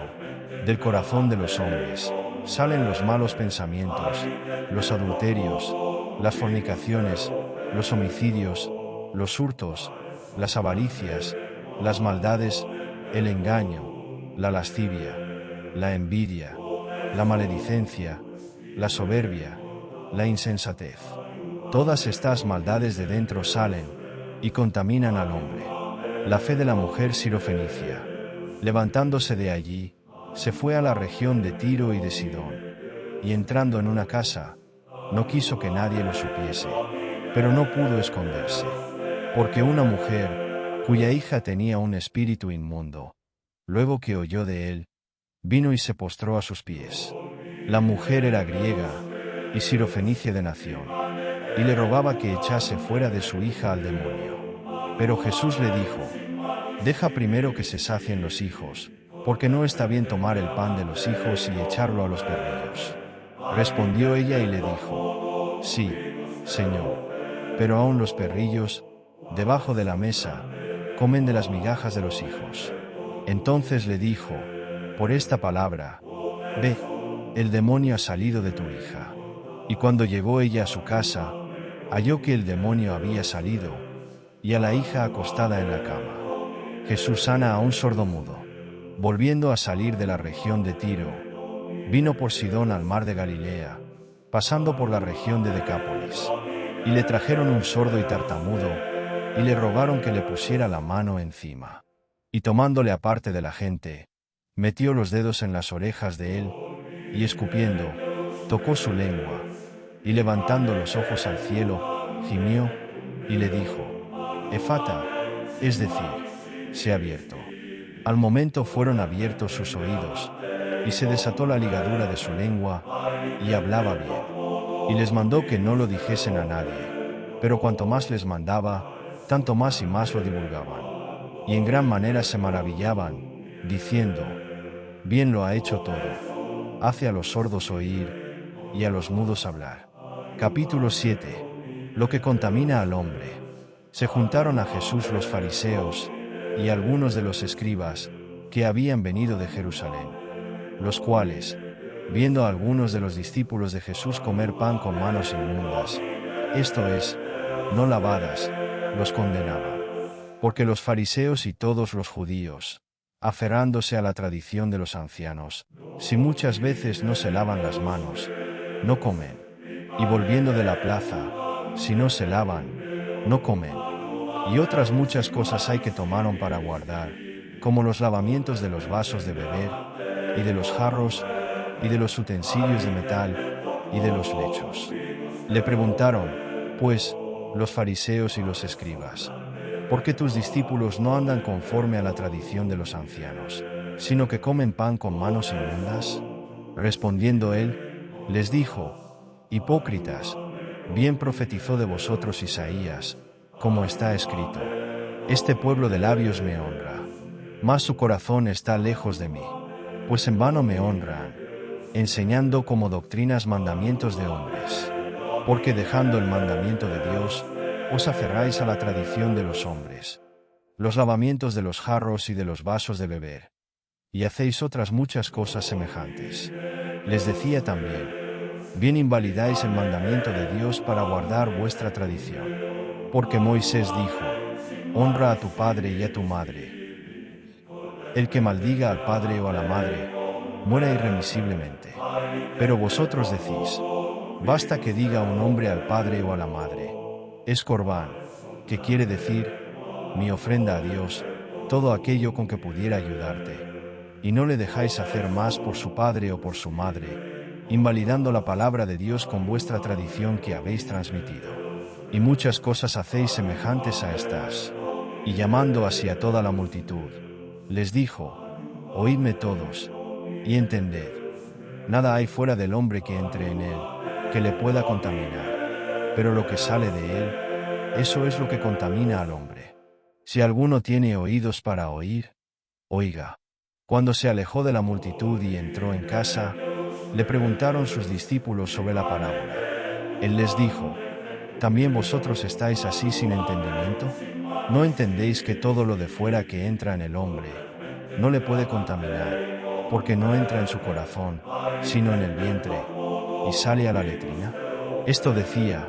S1: del corazón de los hombres, salen los malos pensamientos, los adulterios, las fornicaciones, los homicidios, los hurtos, las avaricias, las maldades, el engaño, la lascivia, la envidia, la maledicencia, la soberbia, la insensatez. Todas estas maldades de dentro salen y contaminan al hombre. La fe de la mujer sirofenicia, levantándose de allí, se fue a la región de Tiro y de Sidón, y entrando en una casa, no quiso que nadie lo supiese, pero no pudo esconderse, porque una mujer, cuya hija tenía un espíritu inmundo, luego que oyó de él, vino y se postró a sus pies. La mujer era griega y sirofenicia de nación, y le rogaba que echase fuera de su hija al demonio. Pero Jesús le dijo: deja primero que se sacien los hijos, porque no está bien tomar el pan de los hijos y echarlo a los perrillos. Respondió ella y le dijo: sí, Señor, pero aun los perrillos, debajo de la mesa, comen de las migajas de los hijos. Entonces le dijo: por esta palabra, ve, el demonio ha salido de tu hija. Y cuando llegó ella a su casa, halló que el demonio había salido, y a la hija acostada en la cama. Jesús sana a un sordomudo. Volviendo a salir de la región de Tiro, vino por Sidón al mar de Galilea, pasando por la región de Decápolis. Y le trajeron un sordo y tartamudo, y le rogaron que le pusiera la mano encima. Y tomándole aparte de la gente, metió los dedos en las orejas de él, y escupiendo, tocó su lengua, y levantando los ojos al cielo, gimió, y le dijo: Efata, es decir, sé abierto. Al momento fueron abiertos sus oídos, y se desató la ligadura de su lengua, y hablaba bien. Y les mandó que no lo dijesen a nadie, pero cuanto más les mandaba, tanto más y más lo divulgaban. Y en gran manera se maravillaban, diciendo: bien lo ha hecho todo. Hace a los sordos oír, y a los mudos hablar. Capítulo 7. Lo que contamina al hombre. Se juntaron a Jesús los fariseos, y algunos de los escribas, que habían venido de Jerusalén, los cuales, viendo a algunos de los discípulos de Jesús comer pan con manos inmundas, esto es, no lavadas, los condenaban. Porque los fariseos y todos los judíos, aferrándose a la tradición de los ancianos, si muchas veces no se lavan las manos, no comen. Y volviendo de la plaza, si no se lavan, no comen. Y otras muchas cosas hay que tomaron para guardar, como los lavamientos de los vasos de beber, y de los jarros, y de los utensilios de metal, y de los lechos. Le preguntaron, pues, los fariseos y los escribas: ¿por qué tus discípulos no andan conforme a la tradición de los ancianos, sino que comen pan con manos inmundas? Respondiendo él, les dijo: hipócritas, bien profetizó de vosotros Isaías, como está escrito: este pueblo de labios me honra, mas su corazón está lejos de mí, pues en vano me honran, enseñando como doctrinas mandamientos de hombres. Porque dejando el mandamiento de Dios, os aferráis a la tradición de los hombres, los lavamientos de los jarros y de los vasos de beber, y hacéis otras muchas cosas semejantes. Les decía también: bien invalidáis el mandamiento de Dios para guardar vuestra tradición. Porque Moisés dijo: honra a tu padre y a tu madre. El que maldiga al padre o a la madre, muera irremisiblemente. Pero vosotros decís: basta que diga un hombre al padre o a la madre: es corbán, que quiere decir, mi ofrenda a Dios, todo aquello con que pudiera ayudarte. Y no le dejáis hacer más por su padre o por su madre, invalidando la palabra de Dios con vuestra tradición que habéis transmitido. Y muchas cosas hacéis semejantes a estas. Y llamando así a toda la multitud, les dijo: oídme todos, y entended. Nada hay fuera del hombre que entre en él, que le pueda contaminar. Pero lo que sale de él, eso es lo que contamina al hombre. Si alguno tiene oídos para oír, oiga. Cuando se alejó de la multitud y entró en casa, le preguntaron sus discípulos sobre la parábola. Él les dijo: ¿también vosotros estáis así sin entendimiento? ¿No entendéis que todo lo de fuera que entra en el hombre no le puede contaminar, porque no entra en su corazón, sino en el vientre, y sale a la letrina? Esto decía,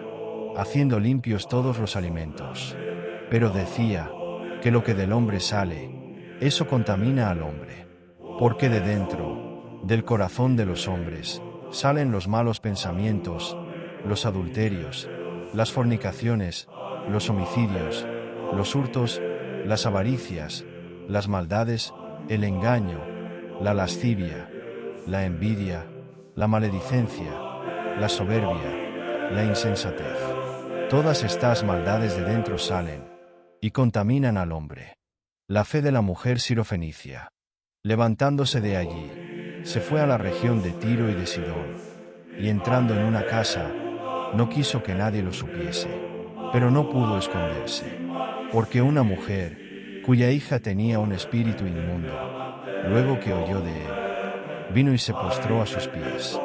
S1: haciendo limpios todos los alimentos. Pero decía que lo que del hombre sale, eso contamina al hombre. Porque de dentro, del corazón de los hombres, salen los malos pensamientos, los adulterios, las fornicaciones, los homicidios, los hurtos, las avaricias, las maldades, el engaño, la lascivia, la envidia, la maledicencia, la soberbia, la insensatez. Todas estas maldades de dentro salen y contaminan al hombre. La fe de la mujer sirofenicia, levantándose de allí, se fue a la región de Tiro y de Sidón, y entrando en una casa, no quiso que nadie lo supiese, pero no pudo esconderse, porque una mujer, cuya hija tenía un espíritu inmundo, luego que oyó de él, vino y se postró a sus pies.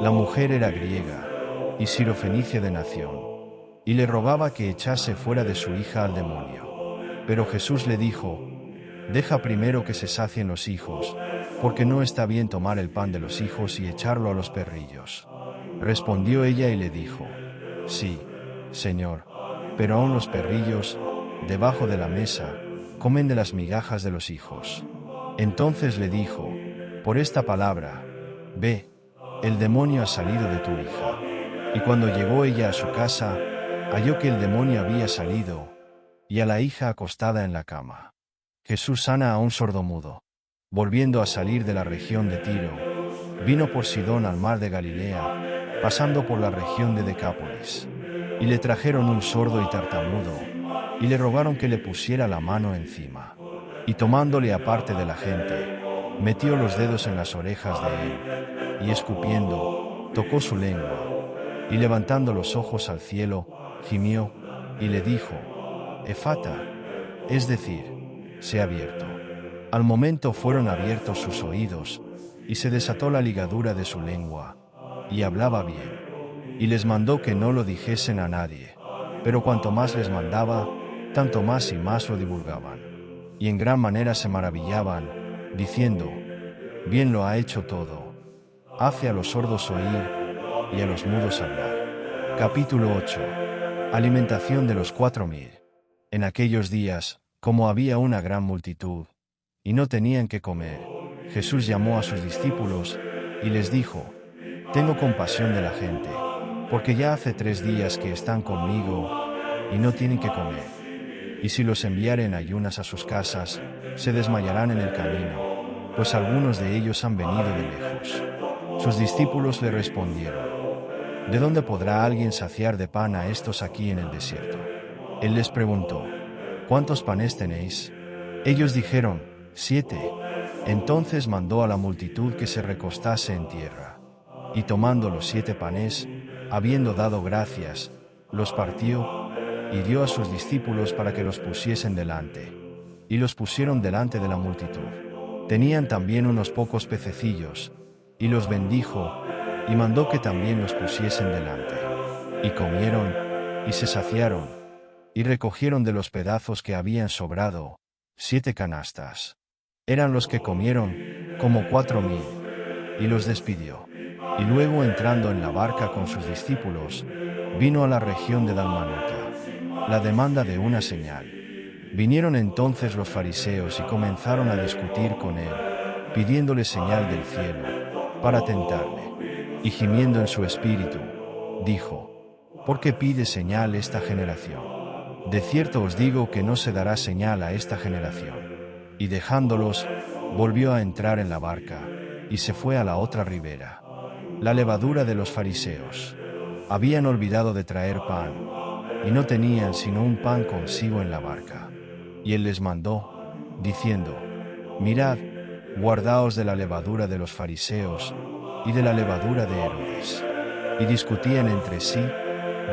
S1: La mujer era griega, y sirofenicia de nación, y le rogaba que echase fuera de su hija al demonio. Pero Jesús le dijo: deja primero que se sacien los hijos, porque no está bien tomar el pan de los hijos y echarlo a los perrillos. Respondió ella y le dijo: sí, Señor, pero aun los perrillos, debajo de la mesa, comen de las migajas de los hijos. Entonces le dijo: por esta palabra, ve, el demonio ha salido de tu hija. Y cuando llegó ella a su casa, halló que el demonio había salido, y a la hija acostada en la cama. Jesús sana a un sordomudo. Volviendo a salir de la región de Tiro, vino por Sidón al mar de Galilea, pasando por la región de Decápolis. Y le trajeron un sordo y tartamudo, y le rogaron que le pusiera la mano encima. Y tomándole aparte de la gente, metió los dedos en las orejas de él, y escupiendo, tocó su lengua, y levantando los ojos al cielo, gimió, y le dijo: Efata, es decir, sé abierto. Al momento fueron abiertos sus oídos, y se desató la ligadura de su lengua, y hablaba bien. Y les mandó que no lo dijesen a nadie, pero cuanto más les mandaba, tanto más y más lo divulgaban. Y en gran manera se maravillaban, diciendo: bien lo ha hecho todo. Hace a los sordos oír, y a los mudos hablar. Capítulo 8. Alimentación de los 4000. En aquellos días, como había una gran multitud, y no tenían que comer, Jesús llamó a sus discípulos, y les dijo: tengo compasión de la gente, porque ya hace 3 días que están conmigo, y no tienen que comer. Y si los enviare en ayunas a sus casas, se desmayarán en el camino, pues algunos de ellos han venido de lejos. Sus discípulos le respondieron: ¿De dónde podrá alguien saciar de pan a estos aquí en el desierto? Él les preguntó: ¿Cuántos panes tenéis? Ellos dijeron: 7. Entonces mandó a la multitud que se recostase en tierra. Y tomando los 7 panes, habiendo dado gracias, los partió, y dio a sus discípulos para que los pusiesen delante. Y los pusieron delante de la multitud. Tenían también unos pocos pececillos, y los bendijo, y mandó que también los pusiesen delante. Y comieron, y se saciaron, y recogieron de los pedazos que habían sobrado, 7 canastas. Eran los que comieron, como 4000, y los despidió. Y luego, entrando en la barca con sus discípulos, vino a la región de Dalmanuta. La demanda de una señal. Vinieron entonces los fariseos y comenzaron a discutir con él, pidiéndole señal del cielo, para tentarle. Y gimiendo en su espíritu, dijo: ¿Por qué pide señal esta generación? De cierto os digo que no se dará señal a esta generación. Y dejándolos, volvió a entrar en la barca, y se fue a la otra ribera. La levadura de los fariseos. Habían olvidado de traer pan, y no tenían sino un pan consigo en la barca. Y él les mandó, diciendo: Mirad, guardaos de la levadura de los fariseos, y de la levadura de Herodes. Y discutían entre sí,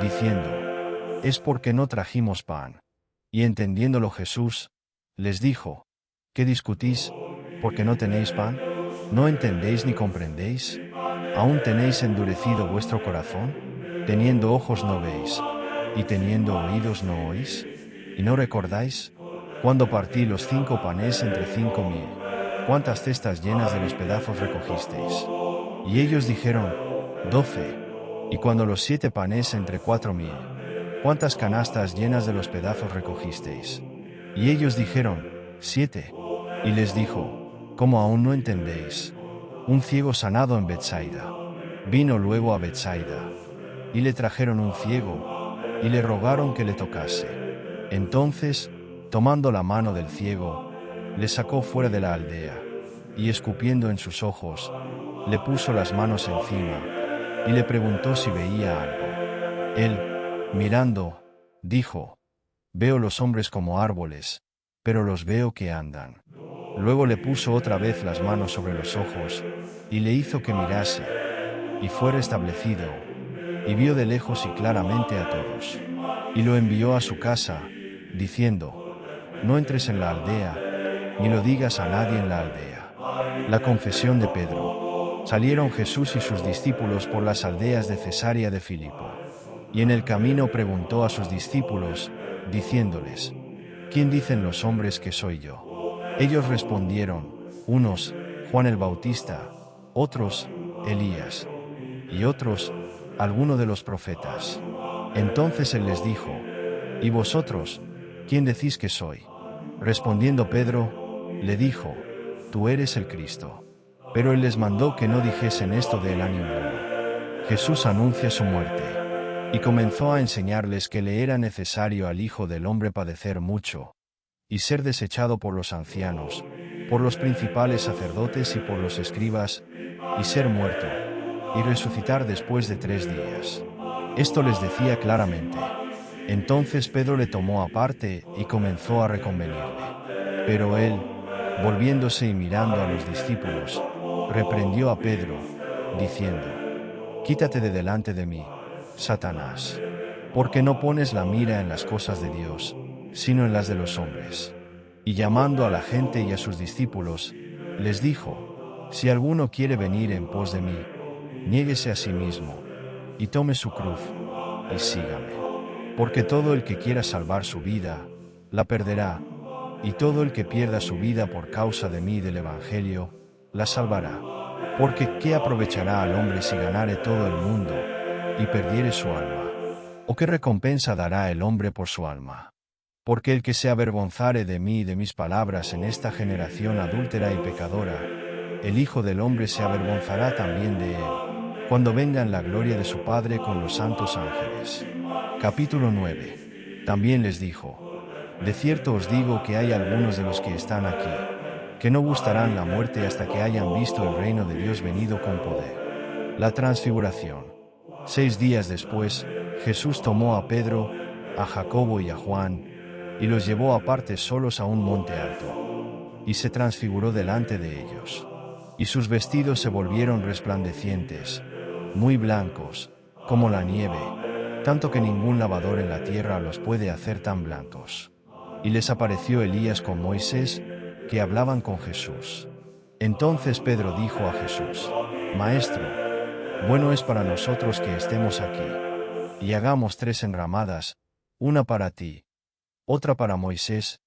S1: diciendo: Es porque no trajimos pan. Y entendiéndolo Jesús, les dijo: ¿Qué discutís, porque no tenéis pan? ¿No entendéis ni comprendéis? ¿Aún tenéis endurecido vuestro corazón? Teniendo ojos no veis, y teniendo oídos no oís. ¿Y no recordáis? Cuando partí los 5 panes entre 5000, ¿cuántas cestas llenas de los pedazos recogisteis? Y ellos dijeron: 12. Y cuando los 7 panes entre 4000, ¿cuántas canastas llenas de los pedazos recogisteis? Y ellos dijeron: 7. Y les dijo: ¿Cómo aún no entendéis? Un ciego sanado en Betsaida. Vino luego a Betsaida, y le trajeron un ciego, y le rogaron que le tocase. Entonces, tomando la mano del ciego, le sacó fuera de la aldea, y escupiendo en sus ojos, le puso las manos encima, y le preguntó si veía algo. Él, mirando, dijo: Veo los hombres como árboles, pero los veo que andan. Luego le puso otra vez las manos sobre los ojos, y le hizo que mirase, y fue restablecido, y vio de lejos y claramente a todos. Y lo envió a su casa, diciendo: No entres en la aldea, ni lo digas a nadie en la aldea. La confesión de Pedro. Salieron Jesús y sus discípulos por las aldeas de Cesarea de Filipo. Y en el camino preguntó a sus discípulos, diciéndoles: ¿Quién dicen los hombres que soy yo? Ellos respondieron: unos, Juan el Bautista; otros, Elías; y otros, alguno de los profetas. Entonces él les dijo: ¿Y vosotros, quién decís que soy? Respondiendo Pedro, le dijo: Tú eres el Cristo. Pero él les mandó que no dijesen esto de él a ninguno. Jesús anuncia su muerte. Y comenzó a enseñarles que le era necesario al Hijo del Hombre padecer mucho, y ser desechado por los ancianos, por los principales sacerdotes y por los escribas, y ser muerto, y resucitar después de 3 días. Esto les decía claramente. Entonces Pedro le tomó aparte y comenzó a reconvenirle. Pero él, volviéndose y mirando a los discípulos, reprendió a Pedro, diciendo: Quítate de delante de mí, Satanás, porque no pones la mira en las cosas de Dios, sino en las de los hombres. Y llamando a la gente y a sus discípulos, les dijo: Si alguno quiere venir en pos de mí, niéguese a sí mismo, y tome su cruz, y sígame. Porque todo el que quiera salvar su vida, la perderá, y todo el que pierda su vida por causa de mí y del Evangelio, la salvará. Porque ¿qué aprovechará al hombre si ganare todo el mundo, y perdiere su alma? ¿O qué recompensa dará el hombre por su alma? Porque el que se avergonzare de mí y de mis palabras en esta generación adúltera y pecadora, el Hijo del Hombre se avergonzará también de él, cuando venga en la gloria de su Padre con los santos ángeles. Capítulo 9. También les dijo: De cierto os digo que hay algunos de los que están aquí, que no gustarán la muerte hasta que hayan visto el reino de Dios venido con poder. La transfiguración. 6 días después, Jesús tomó a Pedro, a Jacobo y a Juan, y los llevó aparte solos a un monte alto, y se transfiguró delante de ellos. Y sus vestidos se volvieron resplandecientes, muy blancos, como la nieve, tanto que ningún lavador en la tierra los puede hacer tan blancos. Y les apareció Elías con Moisés, que hablaban con Jesús. Entonces Pedro dijo a Jesús: Maestro, bueno es para nosotros que estemos aquí, y hagamos 3 enramadas, una para ti, otra para Moisés,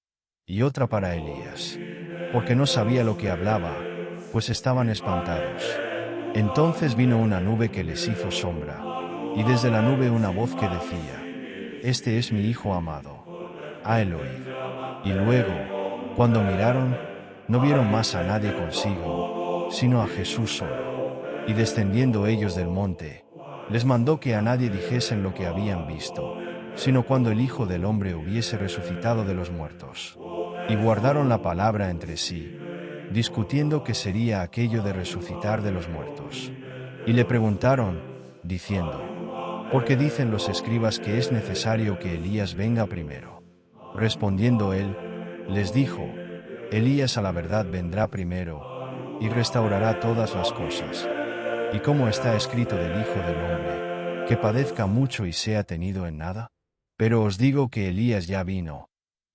S1: y otra para Elías. Porque no sabía lo que hablaba, pues estaban espantados. Entonces vino una nube que les hizo sombra, y desde la nube una voz que decía: Este es mi Hijo amado, áelo oíd. Y luego, cuando miraron, no vieron más a nadie consigo, sino a Jesús solo. Y descendiendo ellos del monte, les mandó que a nadie dijesen lo que habían visto, sino cuando el Hijo del Hombre hubiese resucitado de los muertos. Y guardaron la palabra entre sí, discutiendo qué sería aquello de resucitar de los muertos. Y le preguntaron, diciendo: ¿por qué dicen los escribas que es necesario que Elías venga primero? Respondiendo él, les dijo: Elías a la verdad vendrá primero, y restaurará todas las cosas. Y como está escrito del Hijo del Hombre, que padezca mucho y sea tenido en nada. Pero os digo que Elías ya vino,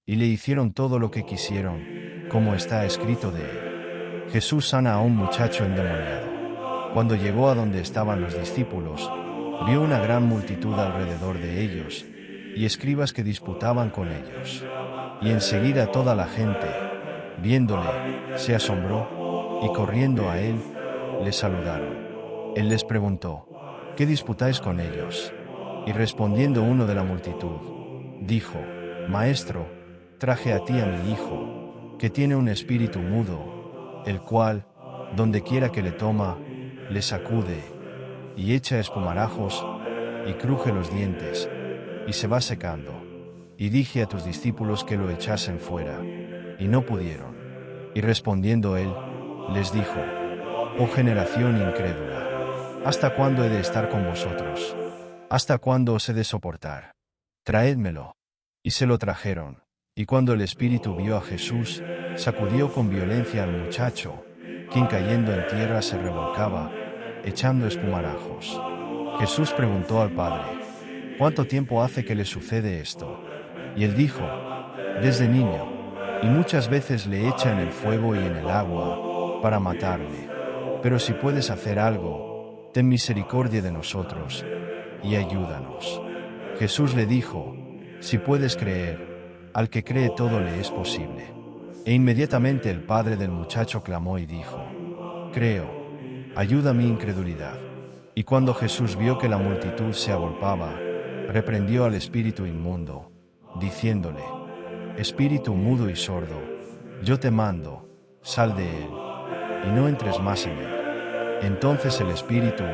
S1: y le hicieron todo lo que quisieron, como está escrito de él. Jesús sana a un muchacho endemoniado. Cuando llegó a donde estaban los discípulos, vio una gran multitud alrededor de ellos, y escribas que disputaban con ellos. Y enseguida toda la gente, viéndole, se asombró, y corriendo a él, le saludaron. Él les preguntó: ¿qué disputáis con ellos? Y respondiendo uno de la multitud, dijo: Maestro, traje a ti a mi hijo, que tiene un espíritu mudo, el cual, donde quiera que le toma, le sacude, y echa espumarajos, y cruje los dientes, y se va secando. Y dije a tus discípulos que lo echasen fuera, y no pudieron. Y respondiendo él, les dijo: Oh generación incrédula, ¿hasta cuándo he de estar con vosotros? ¿Hasta cuándo os he de soportar? Traédmelo. Y se lo trajeron. Y cuando el espíritu vio a Jesús, sacudió con violencia al muchacho, quien cayendo en tierra se revolcaba, echando espumarajos. Jesús preguntó al padre: ¿cuánto tiempo hace que le sucede esto? Y él dijo: desde niño, y muchas veces le echa en el fuego y en el agua, para matarle. Pero si puedes hacer algo, ten misericordia de nosotros, y ayúdanos. Jesús le dijo: si puedes creer, al que cree todo le es posible. E inmediatamente el padre del muchacho clamó y dijo: creo, ayuda mi incredulidad. Y cuando Jesús vio que la multitud se agolpaba, reprendió al espíritu inmundo, diciéndole: espíritu mudo y sordo, yo te mando, sal de él, y no entres más en él. Entonces el espíritu,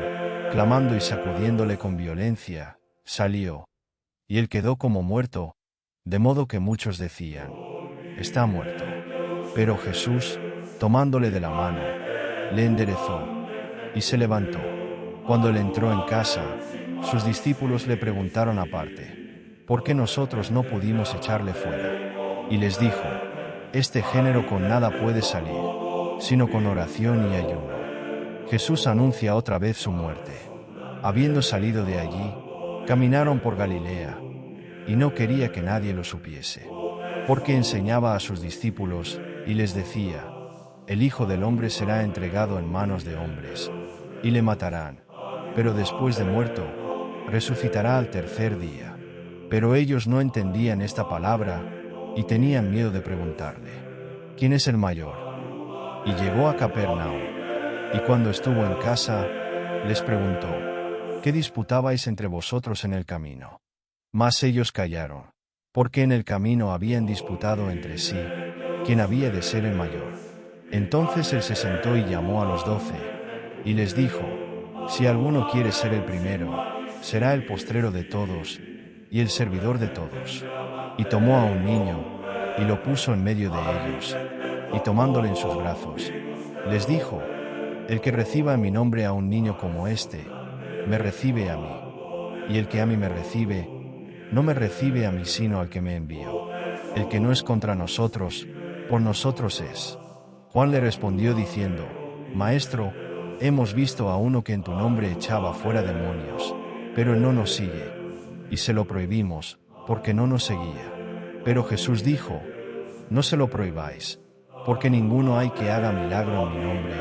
S1: clamando y sacudiéndole con violencia, salió, y él quedó como muerto, de modo que muchos decían: está muerto. Pero Jesús, tomándole de la mano, le enderezó, y se levantó. Cuando él entró en casa, sus discípulos le preguntaron aparte: ¿por qué nosotros no pudimos echarle fuera? Y les dijo: este género con nada puede salir, sino con oración y ayuno. Jesús anuncia otra vez su muerte. Habiendo salido de allí, caminaron por Galilea, y no quería que nadie lo supiese, porque enseñaba a sus discípulos, y les decía: el Hijo del Hombre será entregado en manos de hombres, y le matarán, pero después de muerto, resucitará al tercer día. Pero ellos no entendían esta palabra, y tenían miedo de preguntarle: ¿quién es el mayor? Y llegó a Capernaum, y cuando estuvo en casa, les preguntó: ¿qué disputabais entre vosotros en el camino? Mas ellos callaron, porque en el camino habían disputado entre sí, quién había de ser el mayor. Entonces él se sentó y llamó a los 12, y les dijo: si alguno quiere ser el primero, será el postrero de todos, y el servidor de todos. Y tomó a un niño, y lo puso en medio de ellos, y tomándole en sus brazos, les dijo: El que reciba en mi nombre a un niño como este, me recibe a mí. Y el que a mí me recibe, no me recibe a mí sino al que me envió. El que no es contra nosotros, por nosotros es. Juan le respondió diciendo: Maestro, hemos visto a uno que en tu nombre echaba fuera demonios, pero él no nos sigue. Y se lo prohibimos, porque no nos seguía. Pero Jesús dijo: No se lo prohibáis, porque ninguno hay que haga milagro en mi nombre,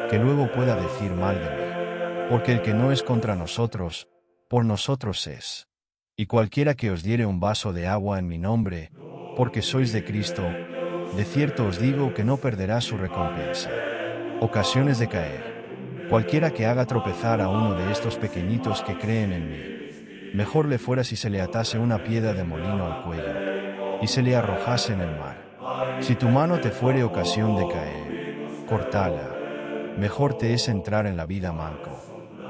S1: que luego pueda decir mal de mí. Porque el que no es contra nosotros, por nosotros es. Y cualquiera que os diere un vaso de agua en mi nombre, porque sois de Cristo, de cierto os digo que no perderá su recompensa. Ocasiones de caer. Cualquiera que haga tropezar a uno de estos pequeñitos que creen en mí, mejor le fuera si se le atase una piedra de molino al cuello, y se le arrojase en el mar. Si tu mano te fuere ocasión de caer, cortala. Mejor te es entrar en la vida manco,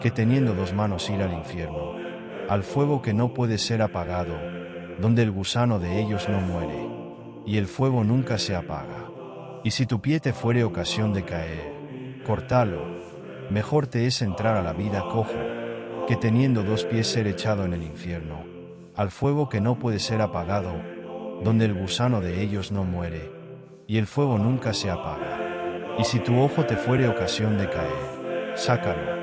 S1: que teniendo dos manos ir al infierno, al fuego que no puede ser apagado, donde el gusano de ellos no muere, y el fuego nunca se apaga. Y si tu pie te fuere ocasión de caer, cortalo. Mejor te es entrar a la vida cojo, que teniendo dos pies ser echado en el infierno, al fuego que no puede ser apagado, donde el gusano de ellos no muere, y el fuego nunca se apaga. Y si tu ojo te fuere ocasión de caer, sácalo.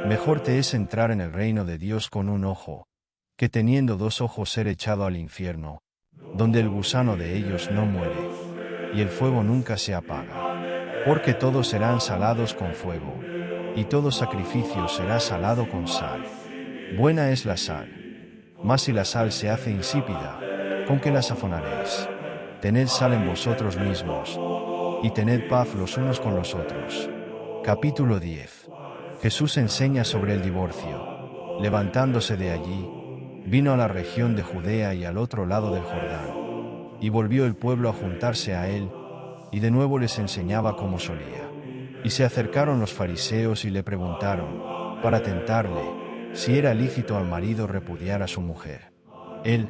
S1: Mejor te es entrar en el reino de Dios con un ojo, que teniendo dos ojos ser echado al infierno, donde el gusano de ellos no muere, y el fuego nunca se apaga. Porque todos serán salados con fuego, y todo sacrificio será salado con sal. Buena es la sal. Mas si la sal se hace insípida, ¿con qué la sazonaréis? Tened sal en vosotros mismos, y tened paz los unos con los otros. Capítulo 10. Jesús enseña sobre el divorcio. Levantándose de allí, vino a la región de Judea y al otro lado del Jordán. Y volvió el pueblo a juntarse a él, y de nuevo les enseñaba como solía. Y se acercaron los fariseos y le preguntaron, para tentarle, si era lícito al marido repudiar a su mujer. Él,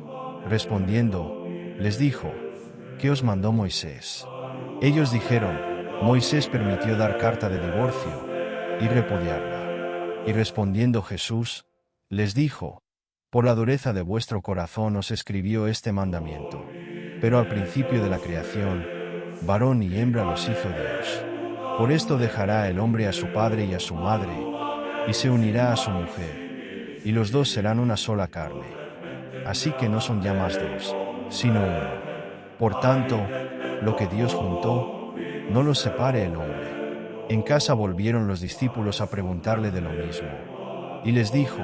S1: respondiendo, les dijo: ¿Qué os mandó Moisés? Ellos dijeron: Moisés permitió dar carta de divorcio y repudiarla. Y respondiendo Jesús, les dijo: Por la dureza de vuestro corazón os escribió este mandamiento. Pero al principio de la creación, varón y hembra los hizo Dios. Por esto dejará el hombre a su padre y a su madre, y se unirá a su mujer, y los dos serán una sola carne. Así que no son ya más dos, sino uno. Por tanto, lo que Dios juntó, no lo separe el hombre. En casa volvieron los discípulos a preguntarle de lo mismo. Y les dijo: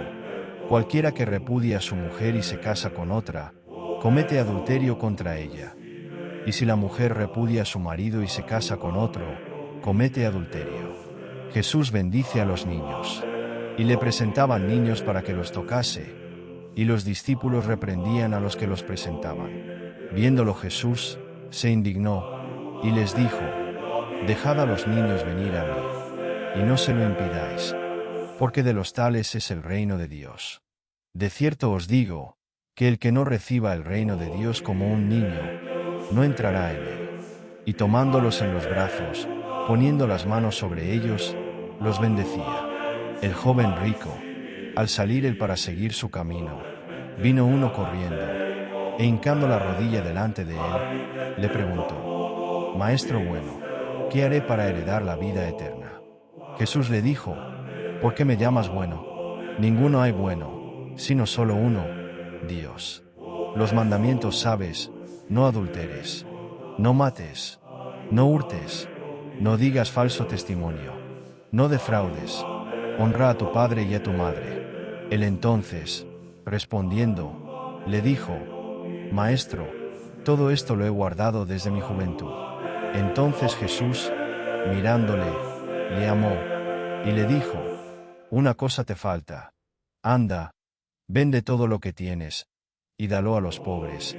S1: Cualquiera que repudia a su mujer y se casa con otra, comete adulterio contra ella. Y si la mujer repudia a su marido y se casa con otro, comete adulterio. Jesús bendice a los niños. Y le presentaban niños para que los tocase, y los discípulos reprendían a los que los presentaban. Viéndolo Jesús, se indignó, y les dijo: Dejad a los niños venir a mí, y no se lo impidáis, porque de los tales es el reino de Dios. De cierto os digo, que el que no reciba el reino de Dios como un niño, no entrará en él. Y tomándolos en los brazos, poniendo las manos sobre ellos, los bendecía. El joven rico, al salir él para seguir su camino, vino uno corriendo, e hincando la rodilla delante de él, le preguntó: Maestro bueno, ¿qué haré para heredar la vida eterna? Jesús le dijo: ¿Por qué me llamas bueno? Ninguno hay bueno, sino solo uno, Dios. Los mandamientos sabes: no adulteres, no mates, no hurtes, no digas falso testimonio, no defraudes, honra a tu padre y a tu madre. Él entonces, respondiendo, le dijo: Maestro, todo esto lo he guardado desde mi juventud. Entonces Jesús, mirándole, le amó, y le dijo: Una cosa te falta. Anda, vende todo lo que tienes, y dalo a los pobres,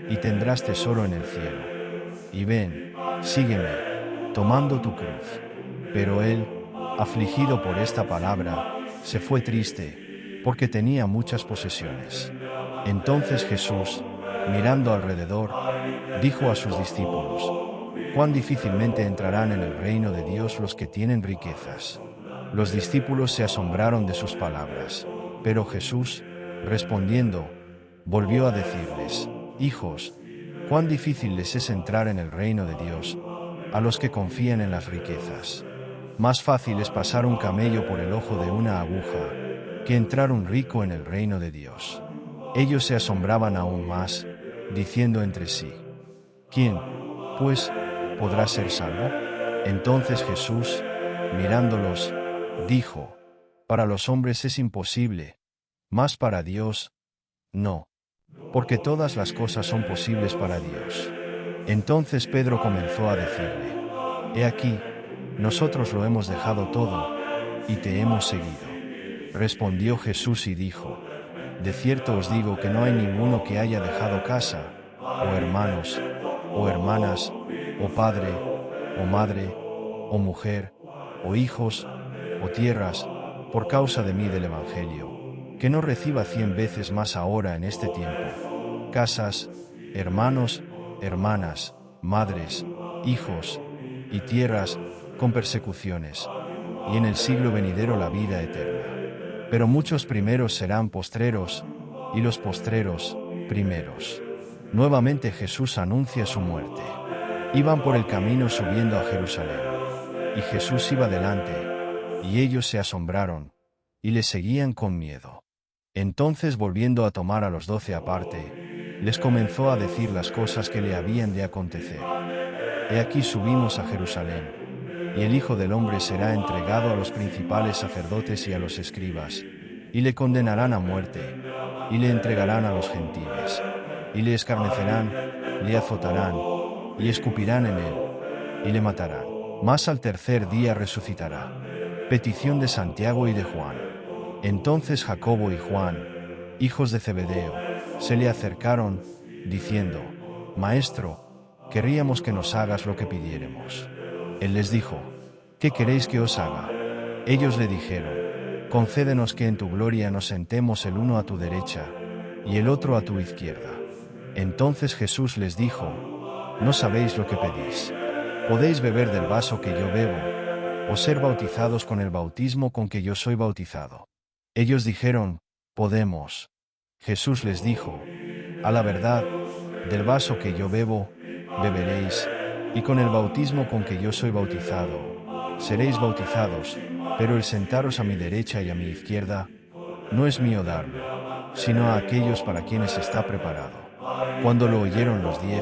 S1: y tendrás tesoro en el cielo. Y ven, sígueme, tomando tu cruz. Pero él, afligido por esta palabra, se fue triste, porque tenía muchas posesiones. Entonces Jesús, mirando alrededor, dijo a sus discípulos: «Cuán difícilmente entrarán en el reino de Dios los que tienen riquezas». Los discípulos se asombraron de sus palabras, pero Jesús, respondiendo, volvió a decirles: «Hijos, cuán difícil les es entrar en el reino de Dios a los que confían en las riquezas. Más fácil es pasar un camello por el ojo de una aguja que entrar un rico en el reino de Dios». Ellos se asombraban aún más, diciendo entre sí: «¿Quién, pues, podrá ser salvo?». Entonces Jesús, mirándolos, dijo: «Para los hombres es imposible, mas para Dios, no, porque todas las cosas son posibles para Dios». Entonces Pedro comenzó a decirle: «He aquí, nosotros lo hemos dejado todo, y te hemos seguido». Respondió Jesús y dijo: «De cierto os digo que no hay ninguno que haya dejado casa, o hermanos, o hermanas, o padre, o madre, o mujer, o hijos, o tierras, por causa de mí del Evangelio, que no reciba 100 veces más ahora en este tiempo, casas, hermanos, hermanas, madres, hijos, y tierras, con persecuciones, y en el siglo venidero la vida eterna. Pero muchos primeros serán postreros, y los postreros, primeros». Nuevamente Jesús anuncia su muerte. Iban por el camino subiendo a Jerusalén, y Jesús iba delante, y ellos se asombraron, y le seguían con miedo. Entonces, volviendo a tomar a los 12 aparte, les comenzó a decir las cosas que le habían de acontecer. «He aquí subimos a Jerusalén, y el Hijo del Hombre será entregado a los principales sacerdotes y a los escribas, y le condenarán a muerte, y le entregarán a los gentiles, y le escarnecerán, le azotarán, y escupirán en él, y le matarán. Mas al tercer día resucitará». Petición de Santiago y de Juan. Entonces Jacobo y Juan, hijos de Zebedeo, se le acercaron, diciendo: «Maestro, querríamos que nos hagas lo que pidiéremos». Él les dijo: «¿Qué queréis que os haga?». Ellos le dijeron: «Concédenos que en tu gloria nos sentemos el uno a tu derecha, y el otro a tu izquierda». Entonces Jesús les dijo: «No sabéis lo que pedís. ¿Podéis beber del vaso que yo bebo, o ser bautizados con el bautismo con que yo soy bautizado?». Ellos dijeron: «Podemos». Jesús les dijo: «A la verdad, del vaso que yo bebo, beberéis, y con el bautismo con que yo soy bautizado, seréis bautizados, pero el sentaros a mi derecha y a mi izquierda, no es mío darlo, sino a aquellos para quienes está preparado». Cuando lo oyeron los 10,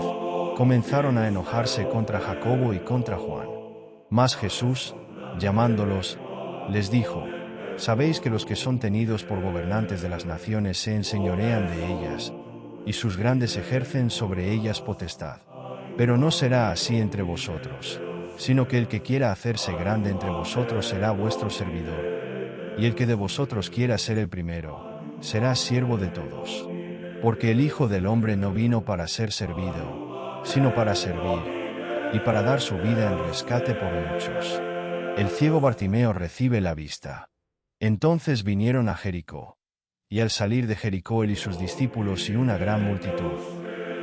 S1: comenzaron a enojarse contra Jacobo y contra Juan. Mas Jesús, llamándolos, les dijo: «¿Sabéis que los que son tenidos por gobernantes de las naciones se enseñorean de ellas, y sus grandes ejercen sobre ellas potestad? Pero no será así entre vosotros, sino que el que quiera hacerse grande entre vosotros será vuestro servidor, y el que de vosotros quiera ser el primero, será siervo de todos. Porque el Hijo del Hombre no vino para ser servido, sino para servir, y para dar su vida en rescate por muchos». El ciego Bartimeo recibe la vista. Entonces vinieron a Jericó. Y al salir de Jericó él y sus discípulos y una gran multitud,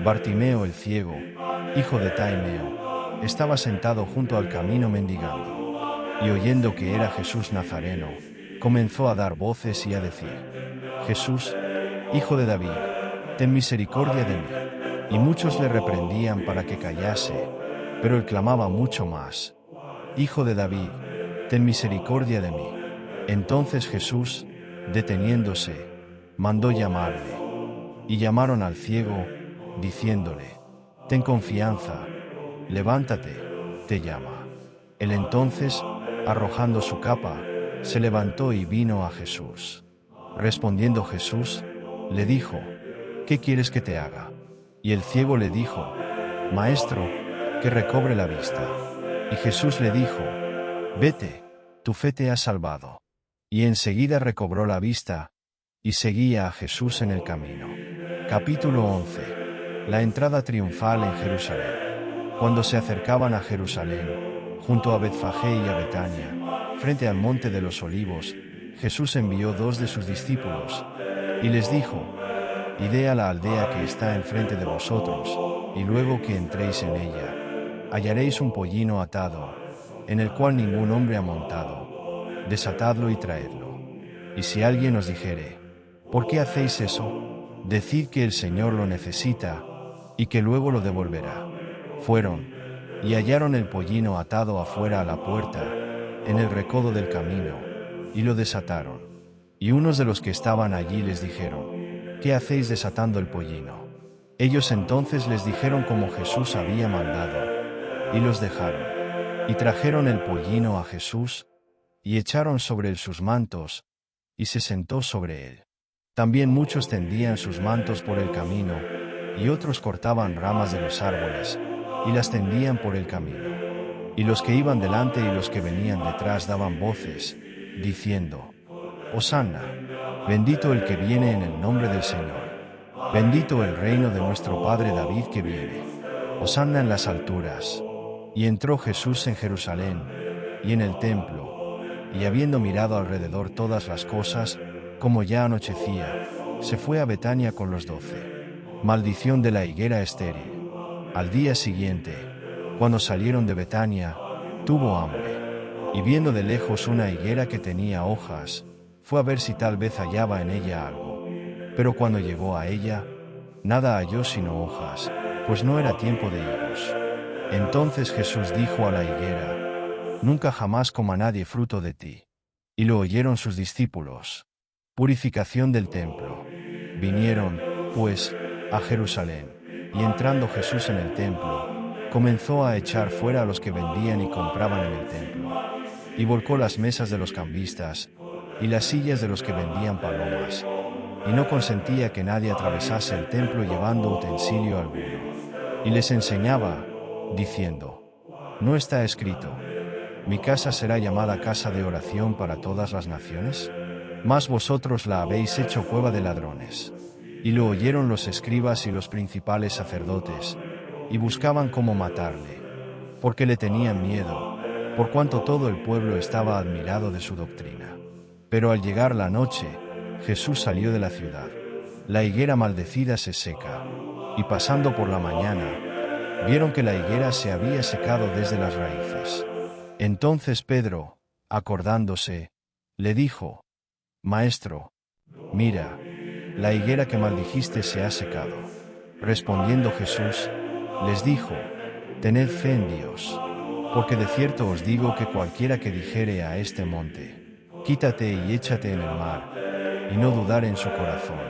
S1: Bartimeo el ciego, hijo de Taimeo, estaba sentado junto al camino mendigando. Y oyendo que era Jesús Nazareno, comenzó a dar voces y a decir: «Jesús, hijo de David, ten misericordia de mí». Y muchos le reprendían para que callase, pero él clamaba mucho más: «Hijo de David, ten misericordia de mí». Entonces Jesús, deteniéndose, mandó llamarle. Y llamaron al ciego, diciéndole: «Ten confianza, levántate, te llama». Él entonces, arrojando su capa, se levantó y vino a Jesús. Respondiendo Jesús, le dijo: «¿Qué quieres que te haga?». Y el ciego le dijo: «Maestro, que recobre la vista». Y Jesús le dijo: «Vete, tu fe te ha salvado». Y enseguida recobró la vista, y seguía a Jesús en el camino. Capítulo 11. La entrada triunfal en Jerusalén. Cuando se acercaban a Jerusalén, junto a Betfagé y a Betania, frente al monte de los Olivos, Jesús envió 2 de sus discípulos, y les dijo: Id a la aldea que está enfrente de vosotros, y luego que entréis en ella, hallaréis un pollino atado, en el cual ningún hombre ha montado. Desatadlo y traedlo. Y si alguien os dijere: ¿por qué hacéis eso? Decid que el Señor lo necesita, y que luego lo devolverá. Fueron, y hallaron el pollino atado afuera a la puerta, en el recodo del camino, y lo desataron. Y unos de los que estaban allí les dijeron: ¿qué hacéis desatando el pollino? Ellos entonces les dijeron como Jesús había mandado, y los dejaron. Y trajeron el pollino a Jesús, y echaron sobre él sus mantos, y se sentó sobre él. También muchos tendían sus mantos por el camino, y otros cortaban ramas de los árboles, y las tendían por el camino. Y los que iban delante y los que venían detrás daban voces, diciendo: Hosanna, bendito el que viene en el nombre del Señor. Bendito el reino de nuestro Padre David que viene. Hosanna en las alturas. Y entró Jesús en Jerusalén, y en el templo, y habiendo mirado alrededor todas las cosas, como ya anochecía, se fue a Betania con los 12. Maldición de la higuera estéril. Al día siguiente, cuando salieron de Betania, tuvo hambre, y viendo de lejos una higuera que tenía hojas, fue a ver si tal vez hallaba en ella algo. Pero cuando llegó a ella, nada halló sino hojas, pues no era tiempo de higos. Entonces Jesús dijo a la higuera: nunca jamás coma nadie fruto de ti. Y lo oyeron sus discípulos. Purificación del templo. Vinieron, pues, a Jerusalén, y entrando Jesús en el templo, comenzó a echar fuera a los que vendían y compraban en el templo. Y volcó las mesas de los cambistas, y las sillas de los que vendían palomas, y no consentía que nadie atravesase el templo llevando utensilio alguno. Y les enseñaba, diciendo: ¿no está escrito: mi casa será llamada casa de oración para todas las naciones? Mas vosotros la habéis hecho cueva de ladrones. Y lo oyeron los escribas y los principales sacerdotes, y buscaban cómo matarle, porque le tenían miedo, por cuanto todo el pueblo estaba admirado de su doctrina. Pero al llegar la noche, Jesús salió de la ciudad. La higuera maldecida se seca, y pasando por la mañana, vieron que la higuera se había secado desde las raíces. Entonces Pedro, acordándose, le dijo: Maestro, mira, la higuera que maldijiste se ha secado. Respondiendo Jesús, les dijo: tened fe en Dios, porque de cierto os digo que cualquiera que dijere a este monte: quítate y échate en el mar, y no dudar en su corazón,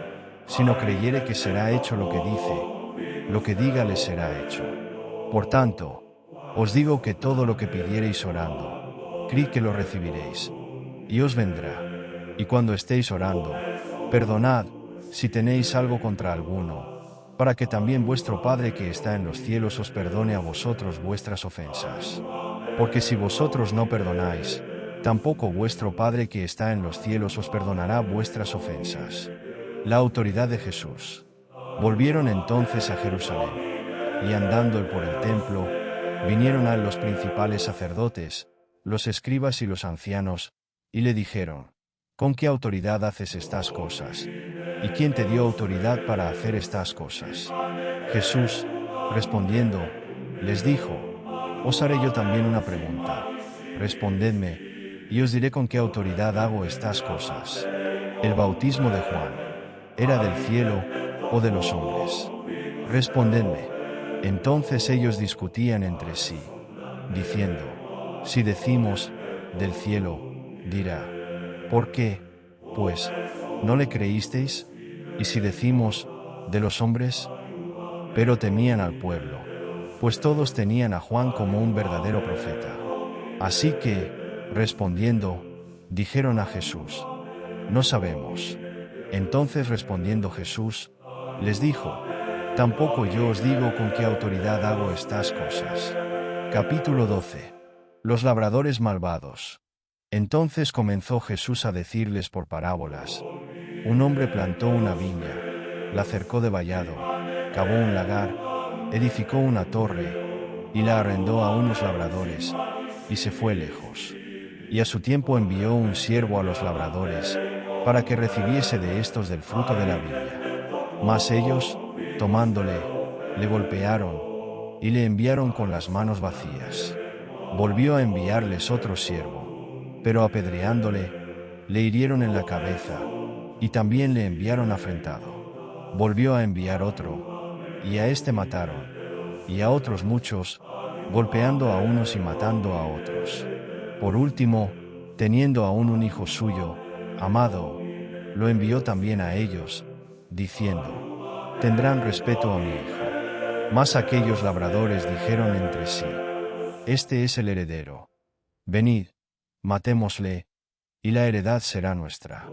S1: sino creyere que será hecho lo que dice, lo que diga le será hecho. Por tanto, os digo que todo lo que pidiereis orando, creed que lo recibiréis, y os vendrá. Y cuando estéis orando, perdonad, si tenéis algo contra alguno, para que también vuestro Padre que está en los cielos os perdone a vosotros vuestras ofensas. Porque si vosotros no perdonáis, tampoco vuestro Padre que está en los cielos os perdonará vuestras ofensas. La autoridad de Jesús. Volvieron entonces a Jerusalén, y andando por el templo, vinieron a él los principales sacerdotes, los escribas y los ancianos, y le dijeron: ¿con qué autoridad haces estas cosas? ¿Y quién te dio autoridad para hacer estas cosas? Jesús, respondiendo, les dijo: os haré yo también una pregunta. Respondedme, y os diré con qué autoridad hago estas cosas. ¿El bautismo de Juan era del cielo o de los hombres? Respondedme. Entonces ellos discutían entre sí, diciendo: si decimos, del cielo, dirá: ¿por qué, pues, no le creísteis? Y si decimos, de los hombres. Pero temían al pueblo, pues todos tenían a Juan como un verdadero profeta. Así que, respondiendo, dijeron a Jesús: no sabemos. Entonces respondiendo Jesús, les dijo: tampoco yo os digo con qué autoridad hago estas cosas. Capítulo 12. Los labradores malvados. Entonces comenzó Jesús a decirles por parábolas: un hombre plantó una viña, la cercó de vallado, cavó un lagar, edificó una torre, y la arrendó a unos labradores, y se fue lejos. y a su tiempo envió un siervo a los labradores, para que recibiese de estos del fruto de la viña. Mas ellos, tomándole, le golpearon, y le enviaron con las manos vacías. Volvió a enviarles otro siervo, pero apedreándole, le hirieron en la cabeza, y también le enviaron afrentado. Volvió a enviar otro, y a éste mataron, y a otros muchos, golpeando a unos y matando a otros. Por último, teniendo aún un hijo suyo, amado, lo envió también a ellos, diciendo: tendrán respeto a mi hijo. Mas aquellos labradores dijeron entre sí: este es el heredero. Venid, matémosle, y la heredad será nuestra.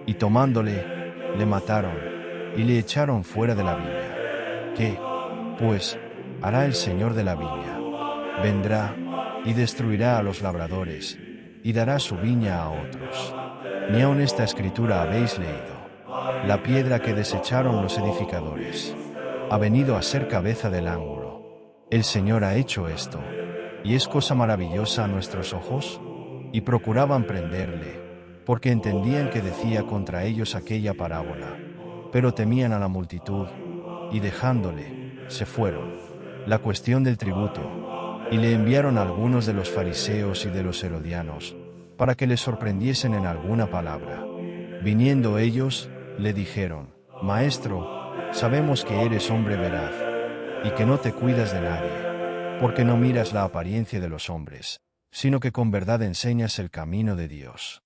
S1: Y tomándole, le mataron, y le echaron fuera de la viña. ¿Qué, pues, hará el Señor de la viña? Vendrá, y destruirá a los labradores, y dará su viña a otros. Ni aun esta escritura habéis leído. La piedra que desecharon los edificadores ha venido a ser cabeza del ángulo. El Señor ha hecho esto, y es cosa maravillosa a nuestros ojos. Y procuraban prenderle, porque entendían que decía contra ellos aquella parábola. Pero temían a la multitud, y dejándole, se fueron. La cuestión del tributo. Y le enviaron a algunos de los fariseos y de los herodianos, para que le sorprendiesen en alguna palabra. Viniendo ellos, le dijeron: Maestro, sabemos que eres hombre veraz, y que no te cuidas de nadie, porque no miras la apariencia de los hombres, sino que con verdad enseñas el camino de Dios.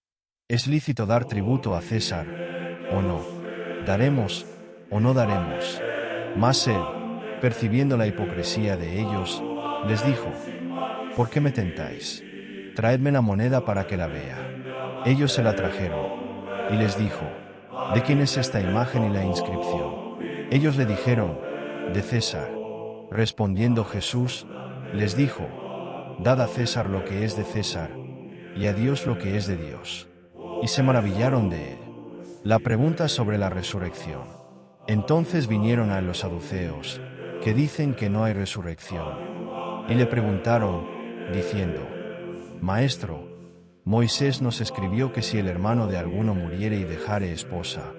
S1: ¿Es lícito dar tributo a César, o no? ¿Daremos, o no daremos? Mas él, percibiendo la hipocresía de ellos, les dijo: ¿por qué me tentáis? Traedme la moneda para que la vea. Ellos se la trajeron, y les dijo: ¿de quién es esta imagen y la inscripción? Ellos le dijeron: de César. Respondiendo Jesús, les dijo: dad a César lo que es de César, y a Dios lo que es de Dios. Y se maravillaron de él. La pregunta sobre la resurrección. Entonces vinieron a los saduceos, que dicen que no hay resurrección, y le preguntaron, diciendo: Maestro, Moisés nos escribió que si el hermano de alguno muriere y dejare esposa,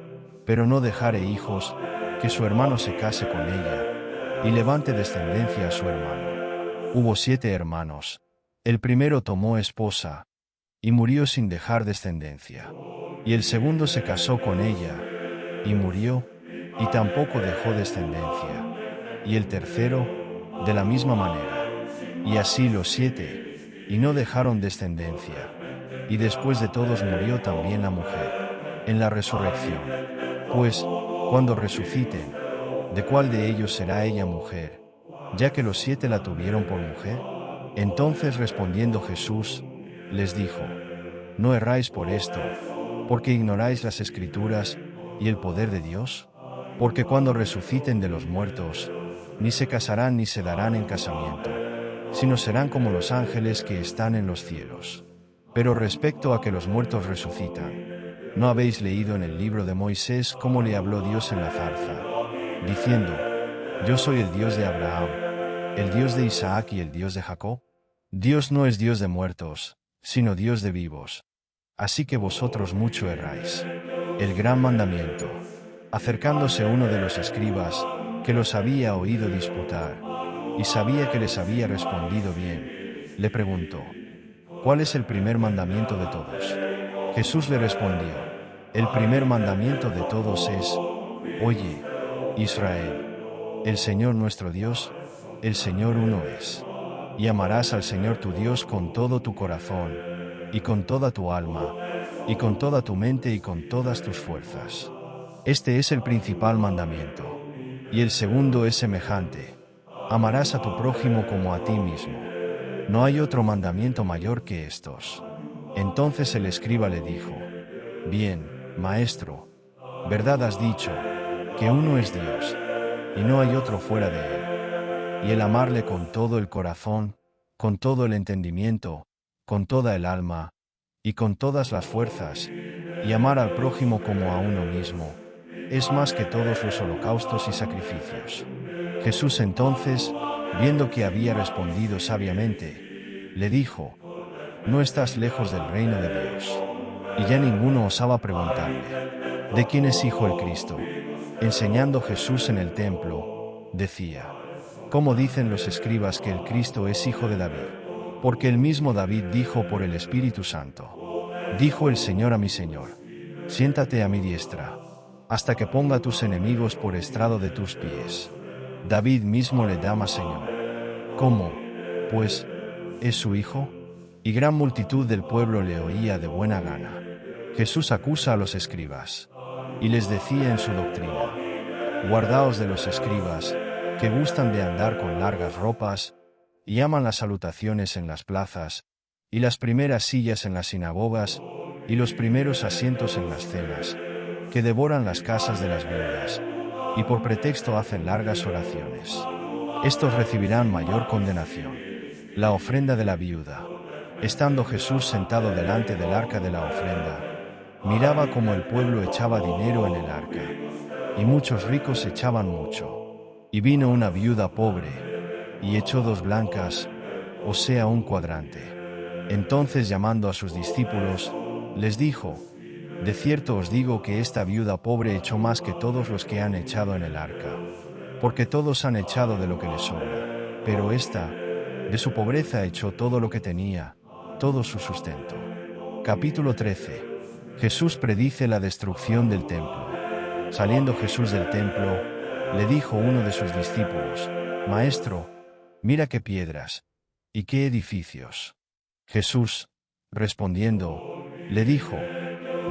S1: pero no dejare hijos, que su hermano se case con ella, y levante descendencia a su hermano. Hubo 7 hermanos. El primero tomó esposa, y murió sin dejar descendencia. Y el segundo se casó con ella, y murió, y tampoco dejó descendencia. Y el tercero, de la misma manera. Y así los 7, y no dejaron descendencia. Y después de todos murió también la mujer, en la resurrección. Pues, cuando resuciten, ¿de cuál de ellos será ella mujer, ya que los 7 la tuvieron por mujer? Entonces respondiendo Jesús, les dijo: no erráis por esto, porque ignoráis las Escrituras y el poder de Dios. Porque cuando resuciten de los muertos, ni se casarán ni se darán en casamiento, sino serán como los ángeles que están en los cielos. Pero respecto a que los muertos resucitan, ¿no habéis leído en el libro de Moisés cómo le habló Dios en la zarza, diciendo: yo soy el Dios de Abraham, el Dios de Isaac y el Dios de Jacob? Dios no es Dios de muertos, sino Dios de vivos. Así que vosotros mucho erráis. El gran mandamiento. Acercándose uno de los escribas, que los había oído disputar, y sabía que les había respondido bien, le preguntó: ¿cuál es el primer mandamiento de todos? Jesús le respondió: el primer mandamiento de todos es: oye, Israel, el Señor nuestro Dios, el Señor uno es. Y amarás al Señor tu Dios con todo tu corazón, y con toda tu alma, y con toda tu mente y con todas tus fuerzas. Este es el principal mandamiento. Y el segundo es semejante: amarás a tu prójimo como a ti mismo. No hay otro mandamiento mayor que estos. Entonces el escriba le dijo: bien, maestro, verdad has dicho, que uno es Dios, y no hay otro fuera de él. Y el amarle con todo el corazón, con todo el entendimiento, con toda el alma, y con todas las fuerzas, y amar al prójimo como a uno mismo, es más que todos los holocaustos y sacrificios. Jesús entonces, viendo que había respondido sabiamente, le dijo: no estás lejos del reino de Dios. Y ya ninguno osaba preguntarle, ¿de quién es hijo el Cristo? Enseñando Jesús en el templo, decía, ¿cómo dicen los escribas que el Cristo es hijo de David? Porque el mismo David dijo por el Espíritu Santo, dijo el Señor a mi Señor, siéntate a mi diestra, hasta que ponga tus enemigos por estrado de tus pies. David mismo le llama Señor. ¿Cómo, pues, es su hijo? Y gran multitud del pueblo le oía de buena gana. Jesús acusa a los escribas, y les decía en su doctrina, guardaos de los escribas, que gustan de andar con largas ropas, y aman las salutaciones en las plazas, y las primeras sillas en las sinagogas, y los primeros asientos en las cenas, que devoran las casas de las viudas, y por pretexto hacen largas oraciones. Estos recibirán mayor condenación. La ofrenda de la viuda. Estando Jesús sentado delante del arca de la ofrenda, miraba cómo el pueblo echaba dinero en el arca, y muchos ricos echaban mucho. Y vino una viuda pobre, y echó 2 blancas, o sea 1 cuadrante. Entonces llamando a sus discípulos, les dijo, de cierto os digo que esta viuda pobre echó más que todos los que han echado en el arca, porque todos han echado de lo que les sobra, pero ésta, de su pobreza echó todo lo que tenía, todo su sustento. Capítulo 13. Jesús predice la destrucción del templo. Saliendo Jesús del templo, le dijo uno de sus discípulos, Maestro, mira qué piedras, y qué edificios. Jesús, respondiendo, le dijo,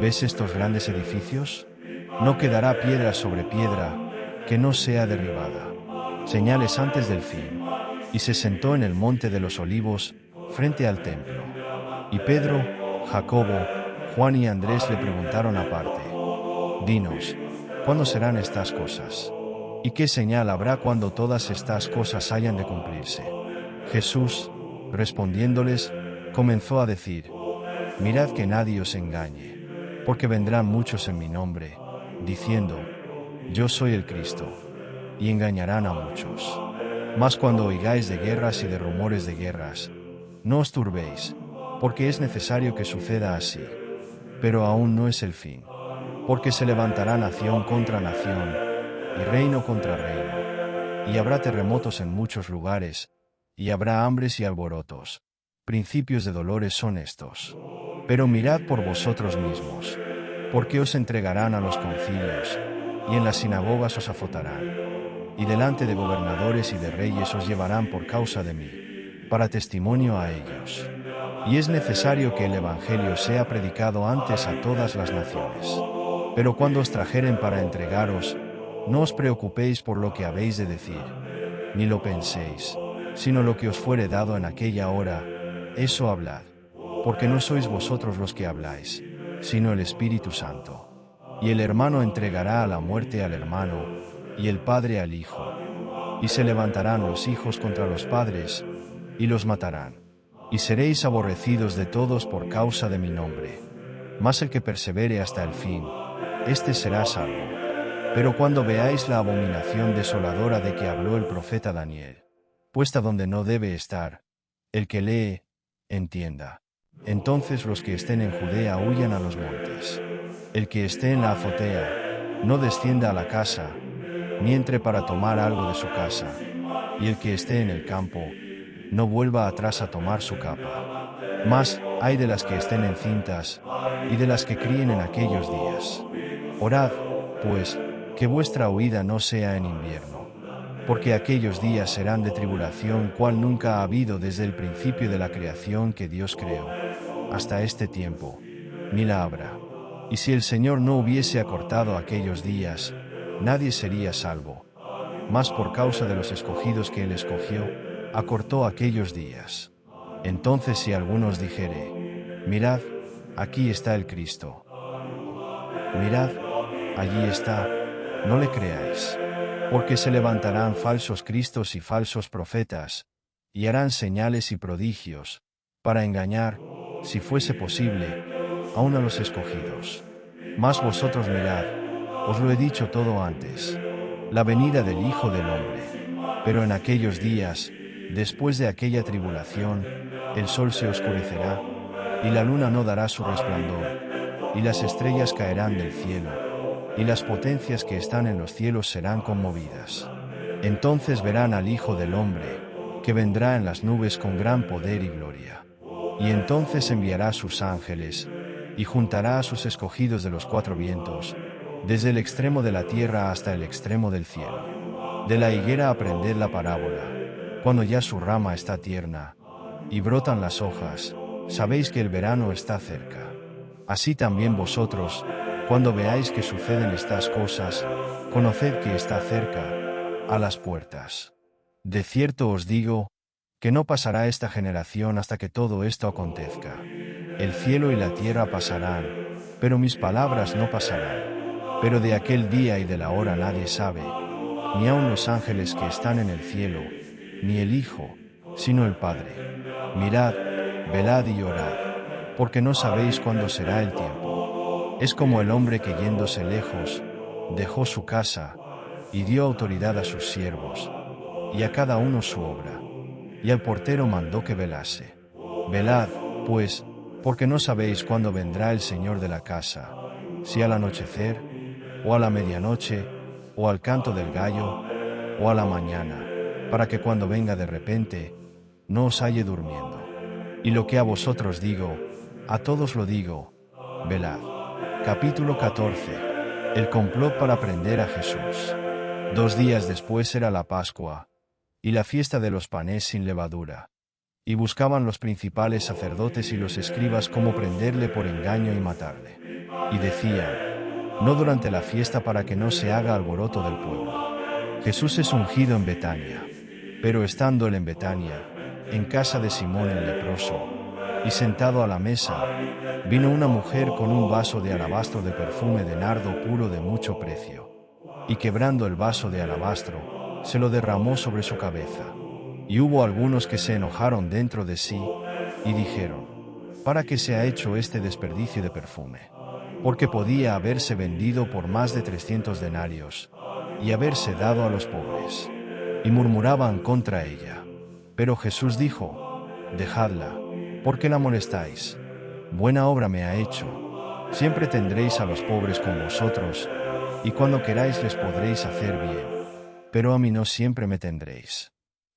S1: ¿ves estos grandes edificios? No quedará piedra sobre piedra, que no sea derribada. Señales antes del fin. Y se sentó en el monte de los olivos, frente al templo. Y Pedro, Jacobo, Juan y Andrés le preguntaron aparte, dinos, ¿cuándo serán estas cosas? ¿Y qué señal habrá cuando todas estas cosas hayan de cumplirse? Jesús, respondiéndoles, comenzó a decir, mirad que nadie os engañe, porque vendrán muchos en mi nombre, diciendo, yo soy el Cristo, y engañarán a muchos. Mas cuando oigáis de guerras y de rumores de guerras, no os turbéis, porque es necesario que suceda así. Pero aún no es el fin, porque se levantará nación contra nación, y reino contra reino, y habrá terremotos en muchos lugares, y habrá hambres y alborotos. Principios de dolores son estos. Pero mirad por vosotros mismos, porque os entregarán a los concilios, y en las sinagogas os azotarán, y delante de gobernadores y de reyes os llevarán por causa de mí, para testimonio a ellos. Y es necesario que el Evangelio sea predicado antes a todas las naciones. Pero cuando os trajeren para entregaros, no os preocupéis por lo que habéis de decir, ni lo penséis, sino lo que os fuere dado en aquella hora, eso hablad. Porque no sois vosotros los que habláis, sino el Espíritu Santo. Y el hermano entregará a la muerte al hermano, y el padre al hijo. Y se levantarán los hijos contra los padres, y los matarán. Y seréis aborrecidos de todos por causa de mi nombre. Mas el que persevere hasta el fin, éste será salvo. Pero cuando veáis la abominación desoladora de que habló el profeta Daniel, puesta donde no debe estar, el que lee, entienda. Entonces los que estén en Judea huyan a los montes. El que esté en la azotea, no descienda a la casa, ni entre para tomar algo de su casa, y el que esté en el campo, no vuelva atrás a tomar su capa. Mas, ay de las que estén encintas, y de las que críen en aquellos días. Orad, pues, que vuestra huida no sea en invierno, porque aquellos días serán de tribulación cual nunca ha habido desde el principio de la creación que Dios creó, hasta este tiempo, ni la habrá. Y si el Señor no hubiese acortado aquellos días, nadie sería salvo. Mas por causa de los escogidos que Él escogió, acortó aquellos días. Entonces si alguno os dijere, mirad, aquí está el Cristo. Mirad, allí está, no le creáis. Porque se levantarán falsos cristos y falsos profetas, y harán señales y prodigios, para engañar, si fuese posible, aun a los escogidos. Mas vosotros mirad, os lo he dicho todo antes, la venida del Hijo del Hombre. Pero en aquellos días, después de aquella tribulación, el sol se oscurecerá, y la luna no dará su resplandor, y las estrellas caerán del cielo, y las potencias que están en los cielos serán conmovidas. Entonces verán al Hijo del Hombre, que vendrá en las nubes con gran poder y gloria. Y entonces enviará a sus ángeles, y juntará a sus escogidos de los cuatro vientos, desde el extremo de la tierra hasta el extremo del cielo. De la higuera aprended la parábola. Cuando ya su rama está tierna, y brotan las hojas, sabéis que el verano está cerca. Así también vosotros, cuando veáis que suceden estas cosas, conoced que está cerca, a las puertas. De cierto os digo, que no pasará esta generación hasta que todo esto acontezca. El cielo y la tierra pasarán, pero mis palabras no pasarán. Pero de aquel día y de la hora nadie sabe, ni aun los ángeles que están en el cielo, ni el Hijo, sino el Padre. Mirad, velad y orad, porque no sabéis cuándo será el tiempo. Es como el hombre que yéndose lejos, dejó su casa, y dio autoridad a sus siervos, y a cada uno su obra. Y al portero mandó que velase. Velad, pues, porque no sabéis cuándo vendrá el Señor de la casa, si al anochecer, o a la medianoche, o al canto del gallo, o a la mañana, para que cuando venga de repente, no os halle durmiendo. Y lo que a vosotros digo, a todos lo digo, velad. Capítulo 14. El complot para prender a Jesús. 2 días después era la Pascua, y la fiesta de los panes sin levadura. Y buscaban los principales sacerdotes y los escribas cómo prenderle por engaño y matarle. Y decían, no durante la fiesta para que no se haga alboroto del pueblo. Jesús es ungido en Betania. Pero estando él en Betania, en casa de Simón el leproso, y sentado a la mesa, vino una mujer con un vaso de alabastro de perfume de nardo puro de mucho precio. Y quebrando el vaso de alabastro, se lo derramó sobre su cabeza. Y hubo algunos que se enojaron dentro de sí, y dijeron, ¿para qué se ha hecho este desperdicio de perfume? Porque podía haberse vendido por más de 300 denarios, y haberse dado a los pobres. Y murmuraban contra ella. Pero Jesús dijo, dejadla, ¿por qué la molestáis? Buena obra me ha hecho. Siempre tendréis a los pobres con vosotros, y cuando queráis les podréis hacer bien. Pero a mí no siempre me tendréis.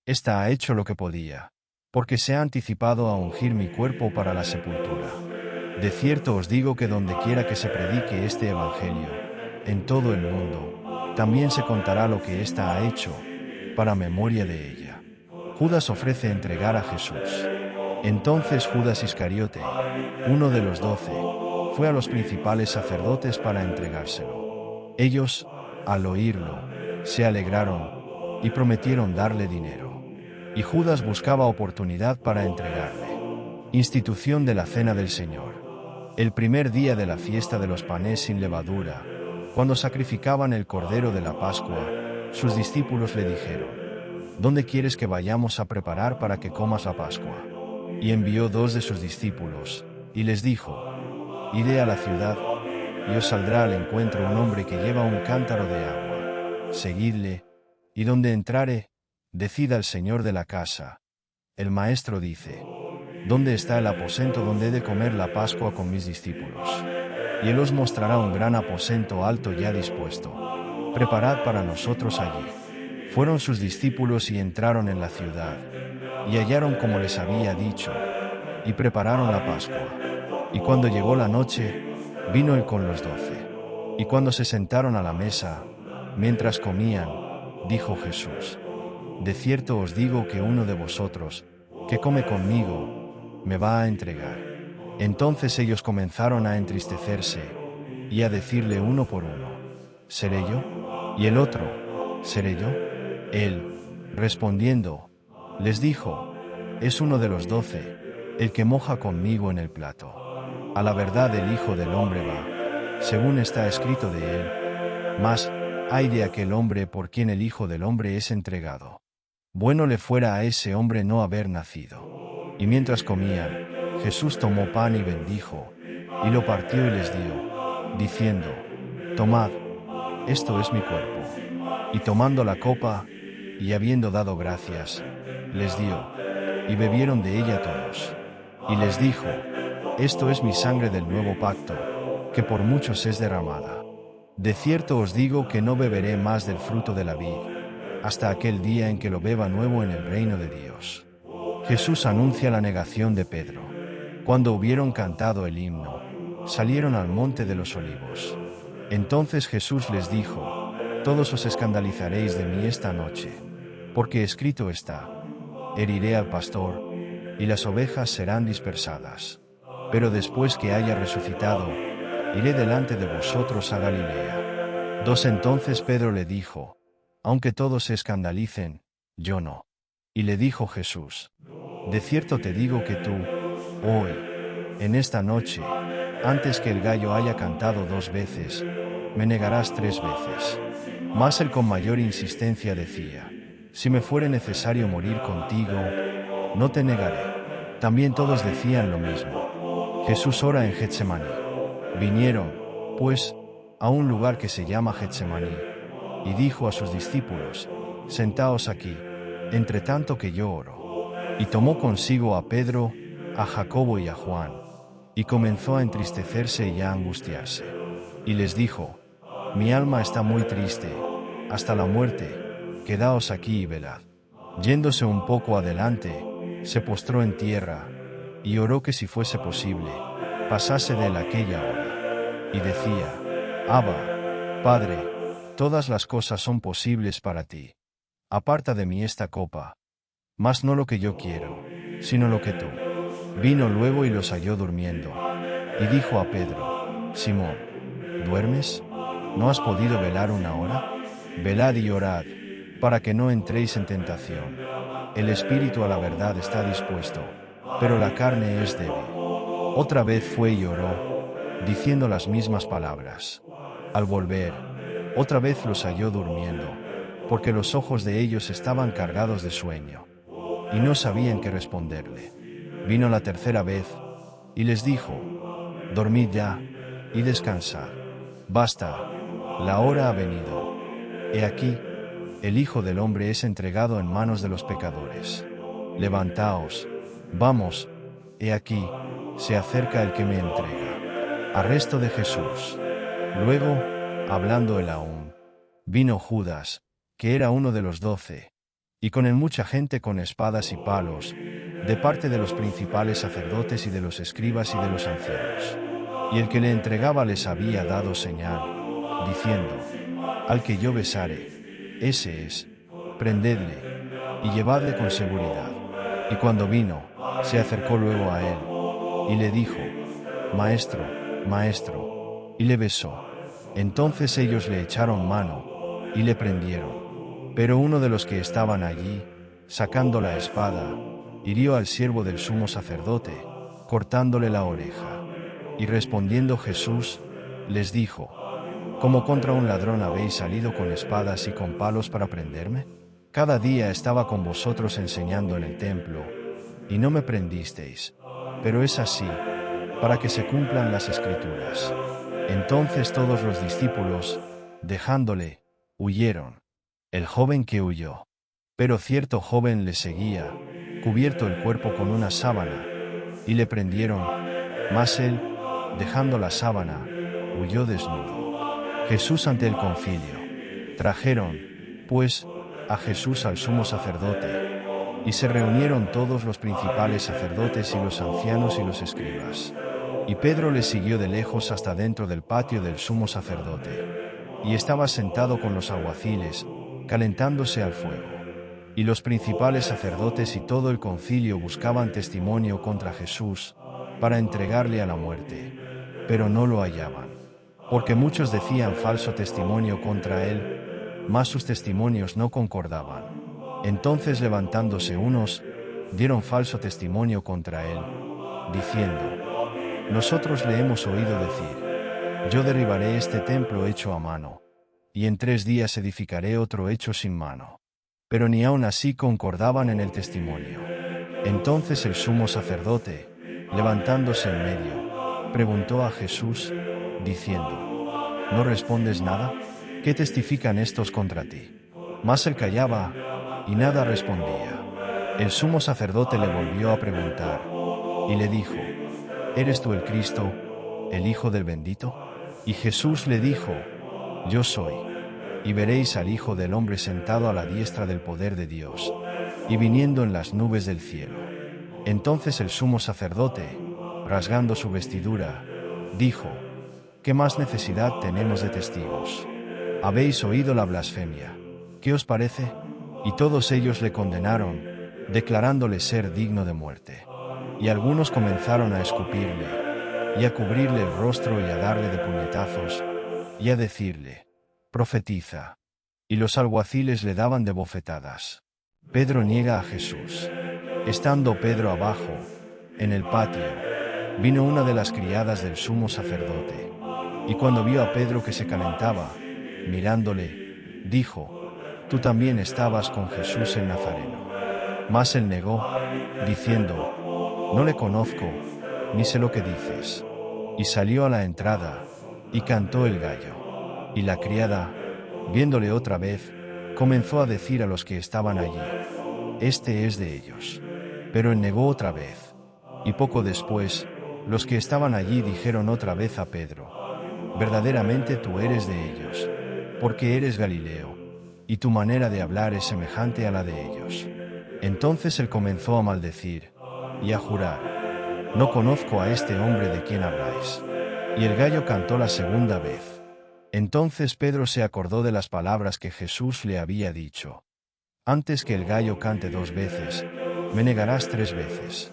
S1: Esta ha hecho lo que podía, porque se ha anticipado a ungir mi cuerpo para la sepultura. De cierto os digo que donde quiera que se predique este evangelio, en todo el mundo, también se contará lo que ésta ha hecho, para memoria de ella. Judas ofrece entregar a Jesús. Entonces Judas Iscariote, uno de los 12, fue a los principales sacerdotes para entregárselo. Ellos, al oírlo, se alegraron, y prometieron darle dinero. Y Judas buscaba oportunidad para entregarle. Institución de la Cena del Señor. El primer día de la fiesta de los panes sin levadura, cuando sacrificaban el cordero de la Pascua, sus discípulos le dijeron, ¿dónde quieres que vayamos a preparar para que comas la Pascua? Y envió 2 de sus discípulos, y les dijo, iré a la ciudad, y os saldrá al encuentro un hombre que lleva un cántaro de agua. Seguidle, y donde entrare, decid al señor de la casa, el maestro dice, ¿dónde está el aposento donde he de comer la Pascua con mis discípulos? Y él os mostrará un gran aposento alto ya dispuesto. Preparad para nosotros allí. Fueron sus discípulos y entraron en la ciudad, y hallaron como les había dicho, y prepararon la Pascua. Y cuando llegó la noche, vino él con los 12. Y cuando se sentaron a la mesa, mientras comían, dijo Jesús, de cierto os digo que uno de vosotros, que come conmigo, me va a entregar. Entonces ellos comenzaron a entristecerse, y a decirle uno por uno, ¿seré yo? Y el otro, ¿seré yo? Él, respondiendo, les dijo, es uno de los 12, el que moja conmigo en el plato. A la verdad el Hijo del Hombre va, según está escrito de él, mas, ay de aquel hombre por quien el Hijo del Hombre es entregado. Bueno le fuera a ese hombre no haber nacido. Y mientras comían, Jesús tomó pan y bendijo, y lo partió y les dio, diciendo, tomad, esto es mi cuerpo. Y tomando la copa, y habiendo dado gracias, les dio, y bebieron de ella todos. Y les dijo, Esto es mi sangre del nuevo pacto, que por muchos es derramada. De cierto os digo que no beberé más del fruto de la vid, hasta aquel día en que lo beba nuevo en el reino de Dios. Jesús anuncia la negación de Pedro. Cuando hubieron cantado el himno, salieron al monte de los olivos. Entonces Jesús les dijo: todos os escandalizaréis de mí esta noche, porque escrito está: heriré al pastor, y las ovejas serán dispersadas. Pero después que haya resucitado, iré delante de vosotros a Galilea. Entonces Pedro le dijo: aunque todos se escandalicen, yo no. Y le dijo Jesús: de cierto te digo que tú, hoy, en esta noche, antes que el gallo haya cantado 2 veces, me negarás 3 veces. Mas él con mayor insistencia decía: si me fuere necesario morir contigo, no te negaré. También todos decían lo mismo. Jesús ora en Getsemaní. Vinieron, pues, a un lugar que se llama Getsemaní, y dijo a sus discípulos: sentaos aquí, entre tanto que yo oro. Y tomó consigo a Pedro, a Jacobo y a Juan, y comenzó a entristecerse y a angustiarse. Y les dijo: mi alma está muy triste, hasta la muerte, quedaos aquí y velad. Yéndose un poco adelante, se postró en tierra, y oró que si fuese posible, pasase de él aquella hora. Y decía: Abba, Padre, todas las cosas son posibles para ti. Aparta de mí esta copa. Mas no lo que yo quiero, sino lo que tú. Vino luego y los halló durmiendo. Y dijo a Pedro: Simón, ¿duermes? ¿No has podido velar una hora? Velad y orad, para que no entréis en tentación. El espíritu a la verdad está dispuesto, pero la carne es débil. Otra vez fue y oró, diciendo las mismas palabras. Al volver, otra vez los halló durmiendo, porque los ojos de ellos estaban cargados de sueño, y no sabían qué responderle. Vino la tercera vez, y les dijo: dormid ya, y descansad. Basta, la hora ha venido. He aquí, el Hijo del Hombre es entregado en manos de los pecadores. Levantaos, vamos, he aquí, se acerca el que me entrega. Arresto de Jesús. Luego, hablando él aún, vino Judas, que era uno de los 12, y con él mucha gente con espadas y palos, de parte de los principales sacerdotes y de los escribas y de los ancianos. Y el que le entregaba les había dado señal, diciendo: al que yo besare, ese es, prendedle, y llevadle con seguridad. Y cuando vino, se acercó luego a él, y le dijo: Maestro, Maestro, y le besó. Entonces ellos le echaron mano, y le prendieron. Pero uno de los que estaban allí, sacando la espada, hirió al siervo del sumo sacerdote, cortándole la oreja. Y respondiendo Jesús, les dijo: ¿cómo contra un ladrón habéis salido con espadas y con palos para prenderme? Cada día estaba con vosotros enseñando en el templo, y no me prendisteis. Pero es así, para que se cumplan las Escrituras. Entonces todos los discípulos, dejándole, huyeron. El joven que huyó. Pero cierto joven le seguía, cubierto el cuerpo con una sábana, y le prendieron, mas él, dejando la sábana, huyó desnudo. Jesús ante el concilio. Trajeron, pues, a Jesús al sumo sacerdote, y se reunieron todos los principales sacerdotes y los ancianos y los escribas. Y Pedro le siguió de lejos hasta dentro del patio del sumo sacerdote. Y estaba sentado con los alguaciles, calentándose al fuego. Y los principales sacerdotes y todo el concilio buscaban testimonio contra Jesús, para entregarle a la muerte. Pero no lo hallaban. Porque muchos decían falso testimonio contra él, mas sus testimonios no concordaban. Entonces levantándose unos, dieron falso testimonio contra él, diciendo: nosotros le hemos oído decir: yo derribaré este templo hecho a mano, y en 3 días edificaré otro hecho sin mano. Pero ni aun así concordaban en el testimonio. Entonces el sumo sacerdote, levantándose en medio, preguntó a Jesús, diciendo: ¿no respondes nada? ¿Qué testifican estos contra ti? Mas él callaba, y nada respondía. El sumo sacerdote le volvió a preguntar, y le dijo: ¿eres tú el Cristo, el Hijo del bendito? Y Jesús le dijo, yo soy. Y veréis al Hijo del hombre sentado a la diestra del poder de Dios, y viniendo en las nubes del cielo. Entonces el sumo sacerdote, rasgando su vestidura, dijo, ¿qué más necesidad tenemos de testigos? Habéis oído la blasfemia. ¿Qué os parece? Y todos ellos le condenaron, declarándole ser digno de muerte. Y algunos comenzaron a escupirle, y a cubrirle el rostro y a darle de puñetazos, y a decirle, profetiza. Y los alguaciles le daban de bofetadas. Pedro niega a Jesús. Estando Pedro abajo, en el patio, vino una de las criadas del sumo sacerdote, y cuando vio a Pedro que se calentaba, mirándole, dijo, tú también estabas con Jesús el Nazareno. Mas él negó, diciendo, no le conozco, ni sé lo que dices. Y salió a la entrada, y cantó el gallo. Y la criada, viéndole otra vez, comenzó a decir a los que estaban allí, este es de ellos. Pero él negó otra vez. Y poco después, los que estaban allí dijeron otra vez a Pedro, verdaderamente tú eres de ellos, porque eres Galileo, y tu manera de hablar es semejante a la de ellos. Entonces él comenzó a maldecir, y a jurar, no conozco a este hombre de quien habláis. Y el gallo cantó la segunda vez. Entonces Pedro se acordó de las palabras que Jesús le había dicho. Antes que el gallo cante 2 veces, me negarás 3 veces.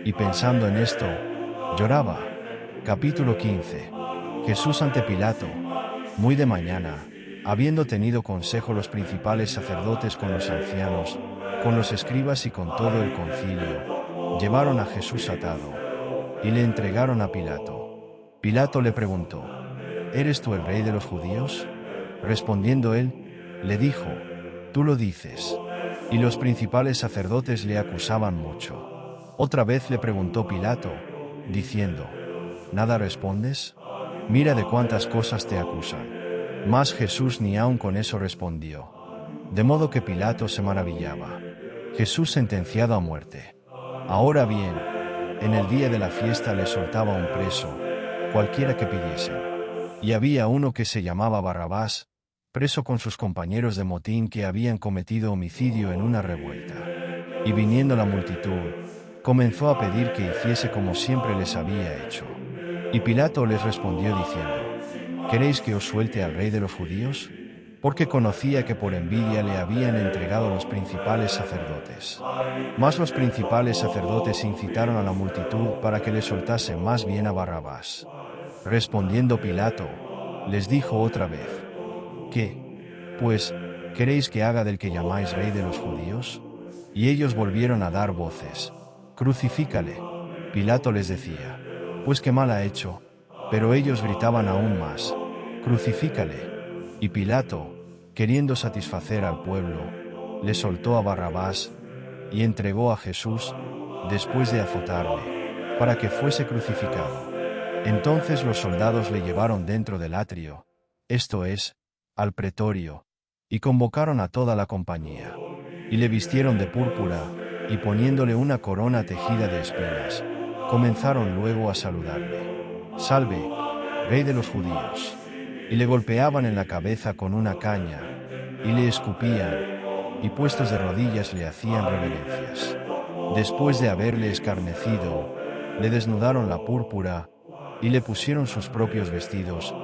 S1: Y pensando en esto, lloraba. Capítulo 15. Jesús ante Pilato. Muy de mañana, habiendo tenido consejo los principales sacerdotes con los ancianos, con los escribas y con todo el concilio, llevaron a Jesús atado, y le entregaron a Pilato. Pilato le preguntó, ¿eres tú el rey de los judíos? Respondiendo él, le dijo, tú lo dices. Y los principales sacerdotes le acusaban mucho. Otra vez le preguntó Pilato, diciendo, ¿nada respondes? Mira de cuántas cosas te acusan. Mas Jesús ni aun con eso respondió. De modo que Pilato se maravillaba. Jesús sentenciado a muerte. Ahora bien, en el día de la fiesta le soltaba un preso, cualquiera que pidiesen. Y había uno que se llamaba Barrabás, preso con sus compañeros de motín que habían cometido homicidio en una revuelta. Y viniendo la multitud, comenzó a pedir que hiciese como siempre les había hecho. Y Pilato les respondió diciendo, ¿queréis que os suelte al rey de los judíos? Porque conocía que por envidia le habían entregado los principales sacerdotes. Mas los principales sacerdotes incitaron a la multitud para que le soltase más bien a Barrabás. Respondiendo Pilato, les dijo otra vez, ¿qué, pues, queréis que haga del que llamáis rey de los judíos? Y ellos volvieron a dar voces, crucifícale. Pilato les decía, pues qué mal ha hecho. Pero ellos gritaban aún más, crucifícale. Y Pilato, queriendo satisfacer al pueblo, le soltó a Barrabás, y entregó a Jesús, después de azotarle, para que fuese crucificado. Entonces los soldados le llevaron dentro del atrio, esto es, al pretorio, y convocaron a toda la compañía. Y le vistieron de púrpura, y poniéndole una corona tejida de espinas, comenzaron luego a saludarle. Salve, Rey de los judíos. Y le golpeaban en la cabeza con una caña, y le escupían, y puestos de rodillas le hacían reverencias. Después de haberle escarnecido, le desnudaron la púrpura, y le pusieron sus propios vestidos,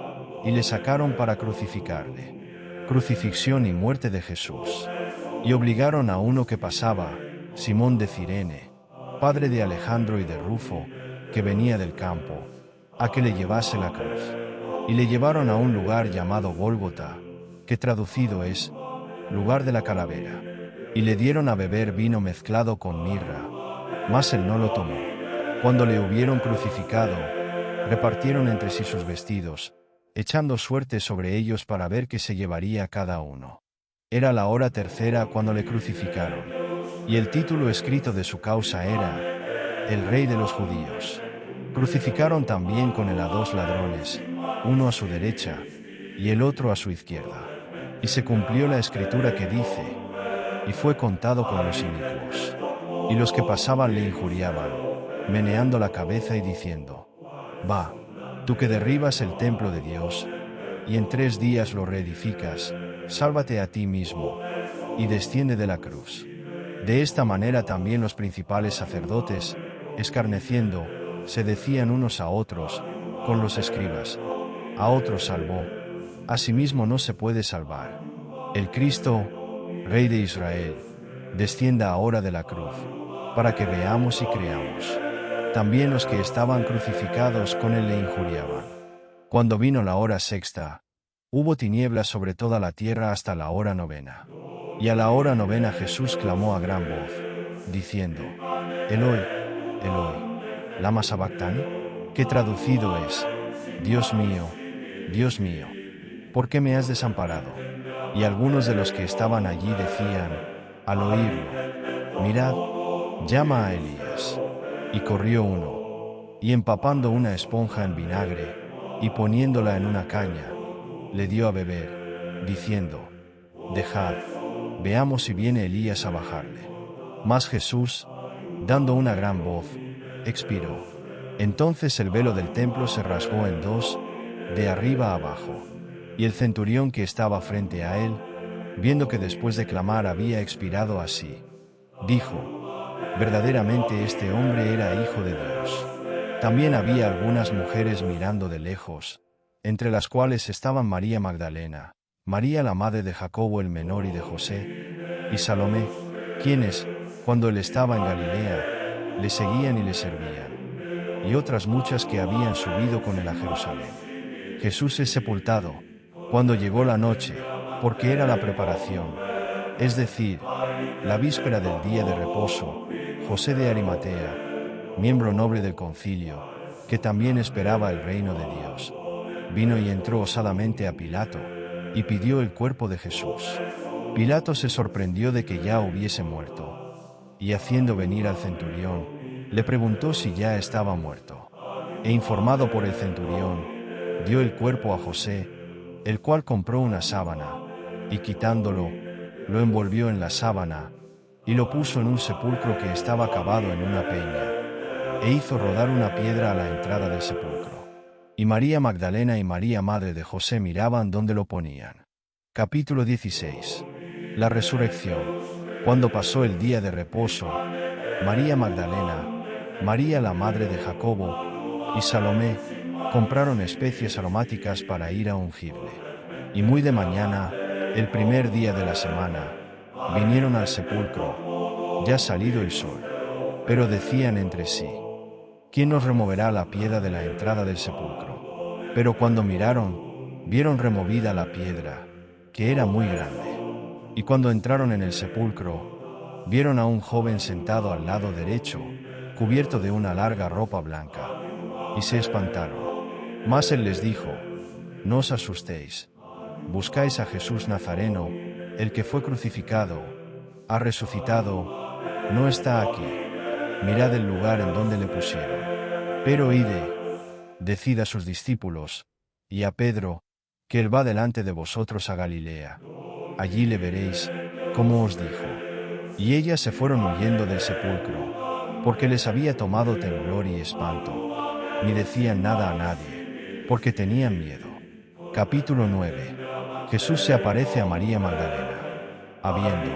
S1: y le sacaron para crucificarle. Crucifixión y muerte de Jesús. Y obligaron a uno que pasaba, Simón de Cirene, padre de Alejandro y de Rufo, que venía del campo, a que le llevase la cruz. Y le llevaron a un lugar llamado Gólgota, que traducido es, lugar de la calavera. Y le dieron a beber vino mezclado con mirra, mas él no lo tomó. Cuando le hubieron crucificado, repartieron entre sí sus vestidos, echando suerte sobre ellos para ver qué se llevaría cada uno. Era la hora tercera cuando le crucificaron, y el título escrito de su causa era, El Rey de los Judíos. Crucificaron también con él a 2 ladrones, uno a su derecha, y el otro a su izquierda. Y se cumplió la escritura que dice, y fue contado con los inicuos. Y los que pasaban le injuriaban, meneando la cabeza y diciendo: «Va, tú que derribas el templo de Dios, y en 3 días lo reedificas, sálvate a ti mismo, y desciende de la cruz». De esta manera también los principales sacerdotes, escarneciendo, se decían unos a otros, con los escribas: «A otros salvó, a sí mismo no se puede salvar. El Cristo, Rey de Israel, descienda ahora de la cruz, para que veamos y creamos». También los que estaban crucificados con él le injuriaban. Cuando vino la hora sexta, hubo tinieblas sobre toda la tierra hasta la hora 9. Y a la hora 9 Jesús clamó a gran voz, diciendo: «Eloi, Eloi, lama sabactani», que traducido es: «Dios mío, ¿por qué me has desamparado?». Y algunos de los que estaban allí decían, al oírlo: «Mirad, llama a Elías». Y corrió uno, y empapando una esponja en vinagre, y poniéndola en una caña, le dio a beber, diciendo: «Dejad, veamos si viene Elías a bajarle». Mas Jesús, dando una gran voz, expiró. Entonces el velo del templo se rasgó en 2, de arriba a abajo. Y el centurión que estaba frente a él, viendo que después de clamar había expirado así, dijo: «Verdaderamente este hombre era hijo de Dios». También había algunas mujeres mirando de lejos, entre las cuales estaban María Magdalena, María la madre de Jacobo el menor y de José, y Salomé, quienes, cuando él estaba en Galilea, le seguían y le servían, y otras muchas que habían subido con él a Jerusalén. Jesús es sepultado. Cuando llegó la noche, porque era la preparación, es decir, la víspera del día de reposo, José de Arimatea, miembro noble del concilio, que también esperaba el reino de Dios, vino y entró osadamente a Pilato, y pidió el cuerpo de Jesús. Pilato se sorprendió de que ya hubiese muerto, y haciendo venir al centurión, le preguntó si ya estaba muerto. E informado por el centurión, dio el cuerpo a José, el cual compró una sábana, y quitándolo, lo envolvió en la sábana, y lo puso en un sepulcro que estaba cavado en una peña, e hizo rodar una piedra a la entrada del sepulcro. Y María Magdalena y María madre de José miraban dónde lo ponían. Capítulo 16. La resurrección. Cuando pasó el día de reposo, María Magdalena, María la madre de Jacobo, y Salomé, compraron especies aromáticas para ir a ungirle. Y muy de mañana, el primer día de la semana, vinieron al sepulcro, ya salido el sol. Pero decían entre sí: «¿Quién nos removerá la piedra de la entrada del sepulcro?». Pero cuando miraron, vieron removida la piedra, que era muy grande. Y cuando entraron en el sepulcro, vieron a un joven sentado al lado derecho, cubierto de una larga ropa blanca, y se espantaron. Mas él les dijo: «No os asustéis. Buscáis a Jesús Nazareno, el que fue crucificado. Ha resucitado, no está aquí. Mirad el lugar en donde le pusieron. Pero decid a sus discípulos, y a Pedro, que él va delante de vosotros a Galilea. Allí le veréis, como os dijo». Y ellas se fueron huyendo del sepulcro, porque les había tomado temblor y espanto. Ni decían nada a nadie, porque tenían miedo. Capítulo 9. Jesús se aparece a María Magdalena. Habiendo,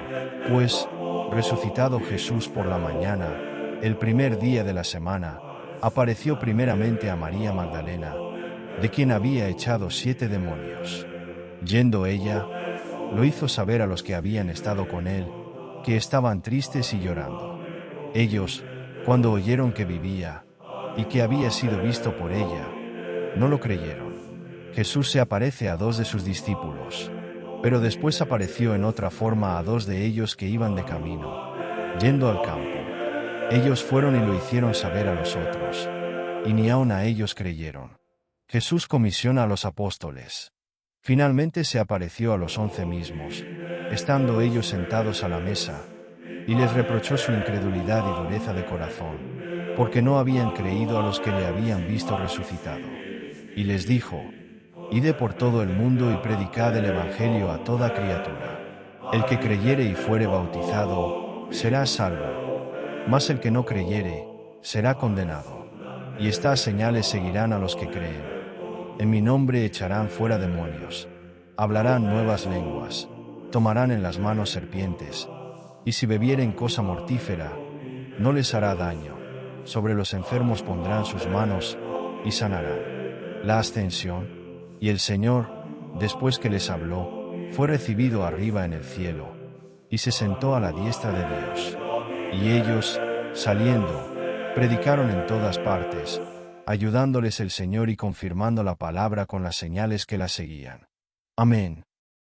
S1: pues, resucitado Jesús por la mañana, el primer día de la semana, apareció primeramente a María Magdalena, de quien había echado 7 demonios. Yendo ella, lo hizo saber a los que habían estado con él, que estaban tristes y llorando. Ellos, cuando oyeron que vivía, y que había sido visto por ella, no lo creyeron. Jesús se aparece a 2 de sus discípulos, pero después apareció en otra forma a 2 de ellos que iban de camino, yendo al campo. Ellos fueron y lo hicieron saber a los otros, y ni aun a ellos creyeron. Jesús comisiona a los apóstoles. Finalmente se apareció a los 11 mismos, estando ellos sentados a la mesa, y les reprochó su incredulidad y dureza de corazón, porque no habían creído a los que le habían visto resucitado. Y les dijo: «Id por todo el mundo y predicad el evangelio a toda criatura. El que creyere y fuere bautizado, será salvo. Mas el que no creyere, será condenado. Y estas señales seguirán a los que creen. En mi nombre echarán fuera demonios, hablarán nuevas lenguas, tomarán en las manos serpientes, y si bebieren cosa mortífera, no les hará daño. Sobre los enfermos pondrán sus manos, y sanarán. La ascensión, y el Señor, después que les habló, fue recibido arriba en el cielo, y se sentó a la diestra de Dios. Y ellos, saliendo, predicaron en todas partes, ayudándoles el Señor y confirmando la palabra con las señales que la seguían. Amén.